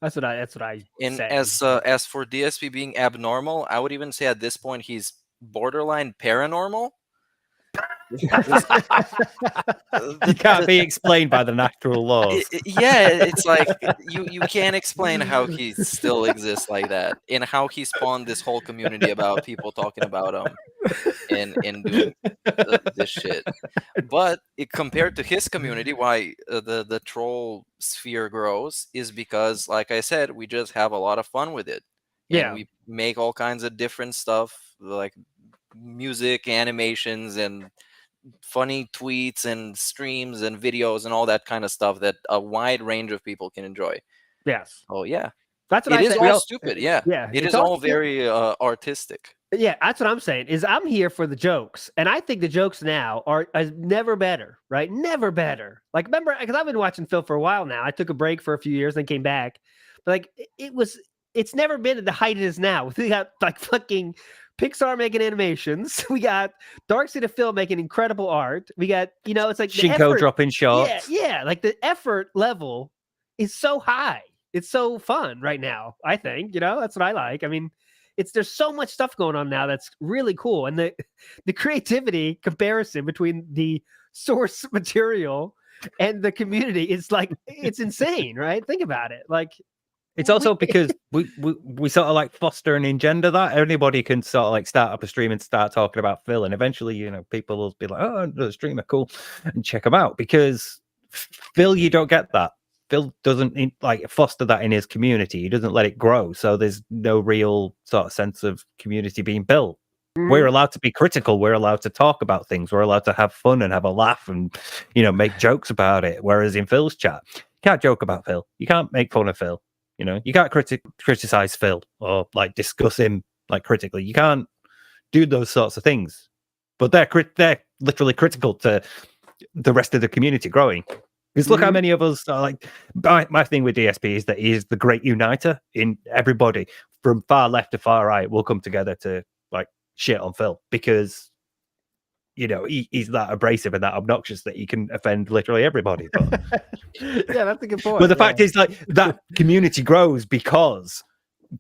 That's what I And said. as for DSP being abnormal, I would even say at this point he's borderline paranormal. You can't be explained by the natural laws. Yeah, it's like you can't explain how he still exists like that, and how he spawned this whole community about people talking about him and doing this shit. But compared to his community, why the troll sphere grows is because, like I said, we just have a lot of fun with it, and Yeah. we make all kinds of different stuff like music, animations, and funny tweets and streams and videos and all that kind of stuff that a wide range of people can enjoy. Yes. Oh yeah, That's what it I is said. all stupid. Yeah, Yeah. it it's is all all very artistic. Yeah, that's what I'm saying. Is I'm here for the jokes, and I think the jokes now are never better, right? Never better. Like, remember, because I've been watching Phil for a while now. I took a break for a few years, then came back. But like, it's never been at the height it is now. We got like fucking Pixar making animations. We got Darkseid of Phil making incredible art. We got, it's like the Shinko effort, dropping shots. Yeah, like the effort level is so high. It's so fun right now. I think that's what I like. I mean. There's so much stuff going on now that's really cool, and the creativity comparison between the source material and the community is like it's insane, right? Think about it. Like it's also because we sort of like foster and engender that anybody can sort of like start up a stream and start talking about Phil, and eventually people will be like, oh, the streamer, cool, and check them out. Because Phil, you don't get that. Phil doesn't like foster that in his community. He doesn't let it grow. So there's no real sort of sense of community being built. Mm-hmm. We're allowed to be critical. We're allowed to talk about things. We're allowed to have fun and have a laugh and, make jokes about it. Whereas in Phil's chat, you can't joke about Phil. You can't make fun of Phil. You can't criticize Phil or like discuss him like critically. You can't do those sorts of things. But they're literally critical to the rest of the community growing. Because look how many of us are like, my thing with DSP is that he is the great uniter in everybody from far left to far right will come together to like shit on Phil because, he's that abrasive and that obnoxious that he can offend literally everybody. But yeah, that's a good point. But the fact is like that community grows because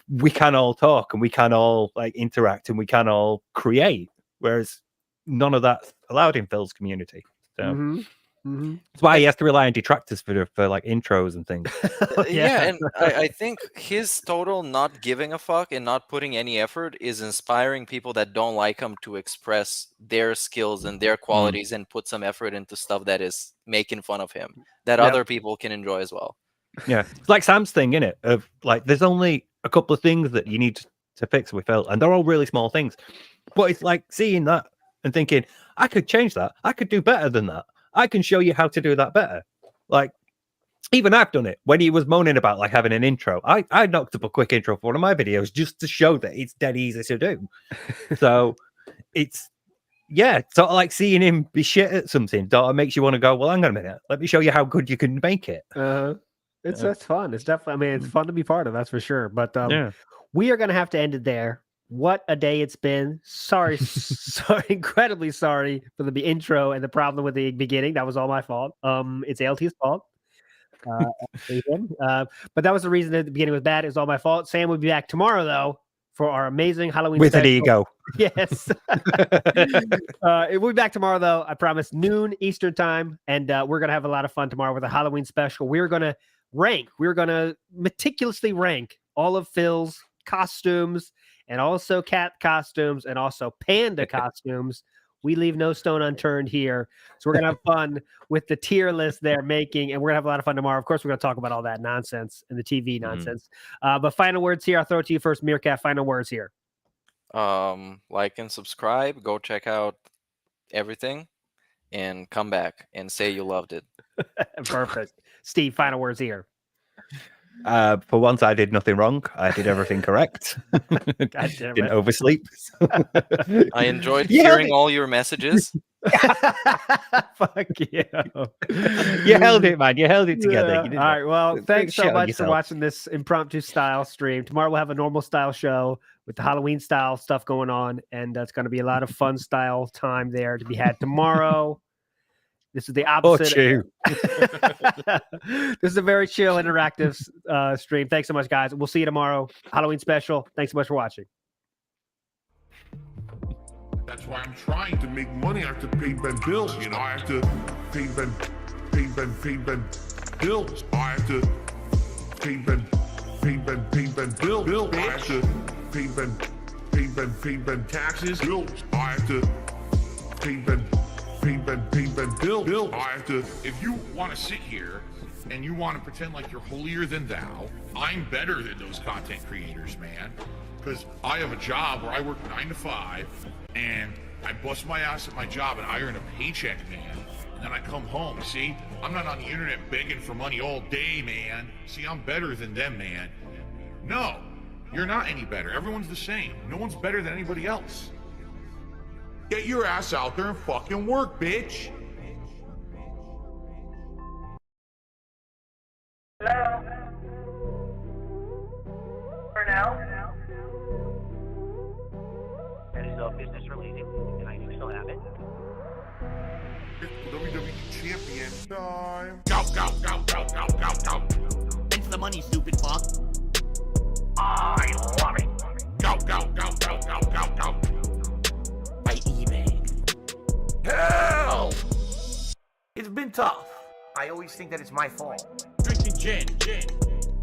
we can all talk and we can all like interact and we can all create. Whereas none of that's allowed in Phil's community. So. That's why he has to rely on detractors for like intros and things. Yeah, and I think his total not giving a fuck and not putting any effort is inspiring people that don't like him to express their skills and their qualities and put some effort into stuff that is making fun of him that other people can enjoy as well. Yeah, it's like Sam's thing, innit? Of like, there's only a couple of things that you need to fix with Phil, and they're all really small things. But it's like seeing that and thinking, I could change that. I could do better than that. I can show you how to do that better. Like, even I've done it. When he was moaning about like having an intro, I knocked up a quick intro for one of my videos just to show that it's dead easy to do. So it's sort of like seeing him be shit at something that makes you want to go, well, hang on a minute, let me show you how good you can make it. That's fun. It's definitely, it's fun to be part of, that's for sure. But we are going to have to end it there. What a day it's been. Sorry, incredibly sorry for the intro and the problem with the beginning. That was all my fault. It's ALT's fault. But that was the reason that the beginning was bad. It was all my fault. Sam will be back tomorrow, though, for our amazing Halloween with special. an ego. Yes. We'll be back tomorrow, though. I promise, noon Eastern time. And we're going to have a lot of fun tomorrow with a Halloween special. We're going to rank. We're going to meticulously rank all of Phil's costumes and also cat costumes and also panda costumes. We leave no stone unturned here. So we're going to have fun with the tier list they're making, and we're going to have a lot of fun tomorrow. Of course, we're going to talk about all that nonsense and the TV nonsense. But final words here. I'll throw it to you first, Meerkat. Final words here. Like and subscribe. Go check out everything and come back and say you loved it. Perfect. Steve, final words here. For once, I did nothing wrong. I did everything correct. Didn't oversleep. I enjoyed hearing all your messages. Fuck you. You held it, man. You held it together. All right. Well, thanks so much for watching this impromptu style stream. Tomorrow we'll have a normal style show with the Halloween style stuff going on, and it's going to be a lot of fun style time there to be had tomorrow. This is the opposite. you. This is a very chill, interactive stream. Thanks so much, guys. We'll see you tomorrow. Halloween special. Thanks so much for watching. That's why I'm trying to make money. I have to pay Ben bills. You know, I have to pay Ben bills. I have to pay Ben bills. I have to pay Ben taxes. Bills. I have to pay Ben bills. I have to. If you want to sit here and you want to pretend like you're holier than thou, I'm better than those content creators, man. Because I have a job where I work 9 to 5 and I bust my ass at my job and I earn a paycheck, man. And then I come home. See, I'm not on the internet begging for money all day, man. See, I'm better than them, man. No, you're not any better. Everyone's the same. No one's better than anybody else. Get your ass out there and fucking work, bitch. Hello? For now? That is business related, and I do still have it. WWE champion time. Go, go, go, go, go, go, go. It's the money, stupid fuck. I love it. Go, go, go, go, go, go, go. By eBay. Hell! It's been tough. I always think that it's my fault. Drinking gin.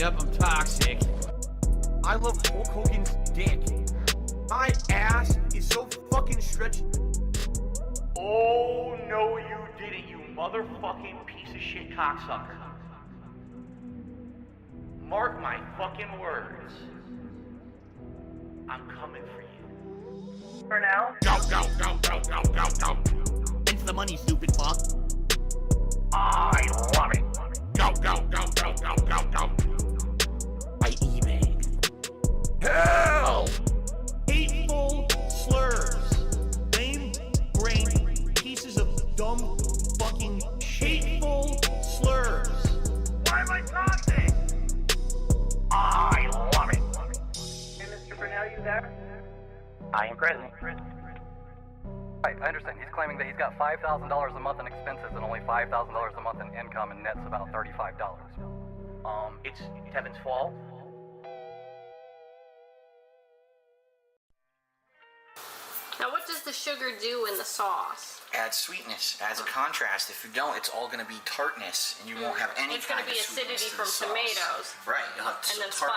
Yep, I'm toxic. I love Hulk Hogan's dick. My ass is so fucking stretched. Oh, no, you didn't, you motherfucking piece of shit cocksucker. Mark my fucking words. I'm coming for you. For now? Go, go, go, go, go, go, go. It's the money, stupid fuck. I love it. Go, go, go, go, go, go, go. By eBay. Hell! Hateful slurs. Lame brain pieces of dumb fucking hateful slurs. Why am I toxic? I love it. Hey, Mr. Burnell, you there? I am present. Right, I understand. He's claiming that he's got $5,000 a month in expenses and only $5,000 a month in income, and net's about $35. It's Kevin's fault. Now, what does the sugar do in the sauce? Adds sweetness, adds a contrast. If you don't, it's all going to be tartness, and you won't have any It's kind going to of be sweetness acidity to from the sauce. tomatoes. Right, you'll have And then tart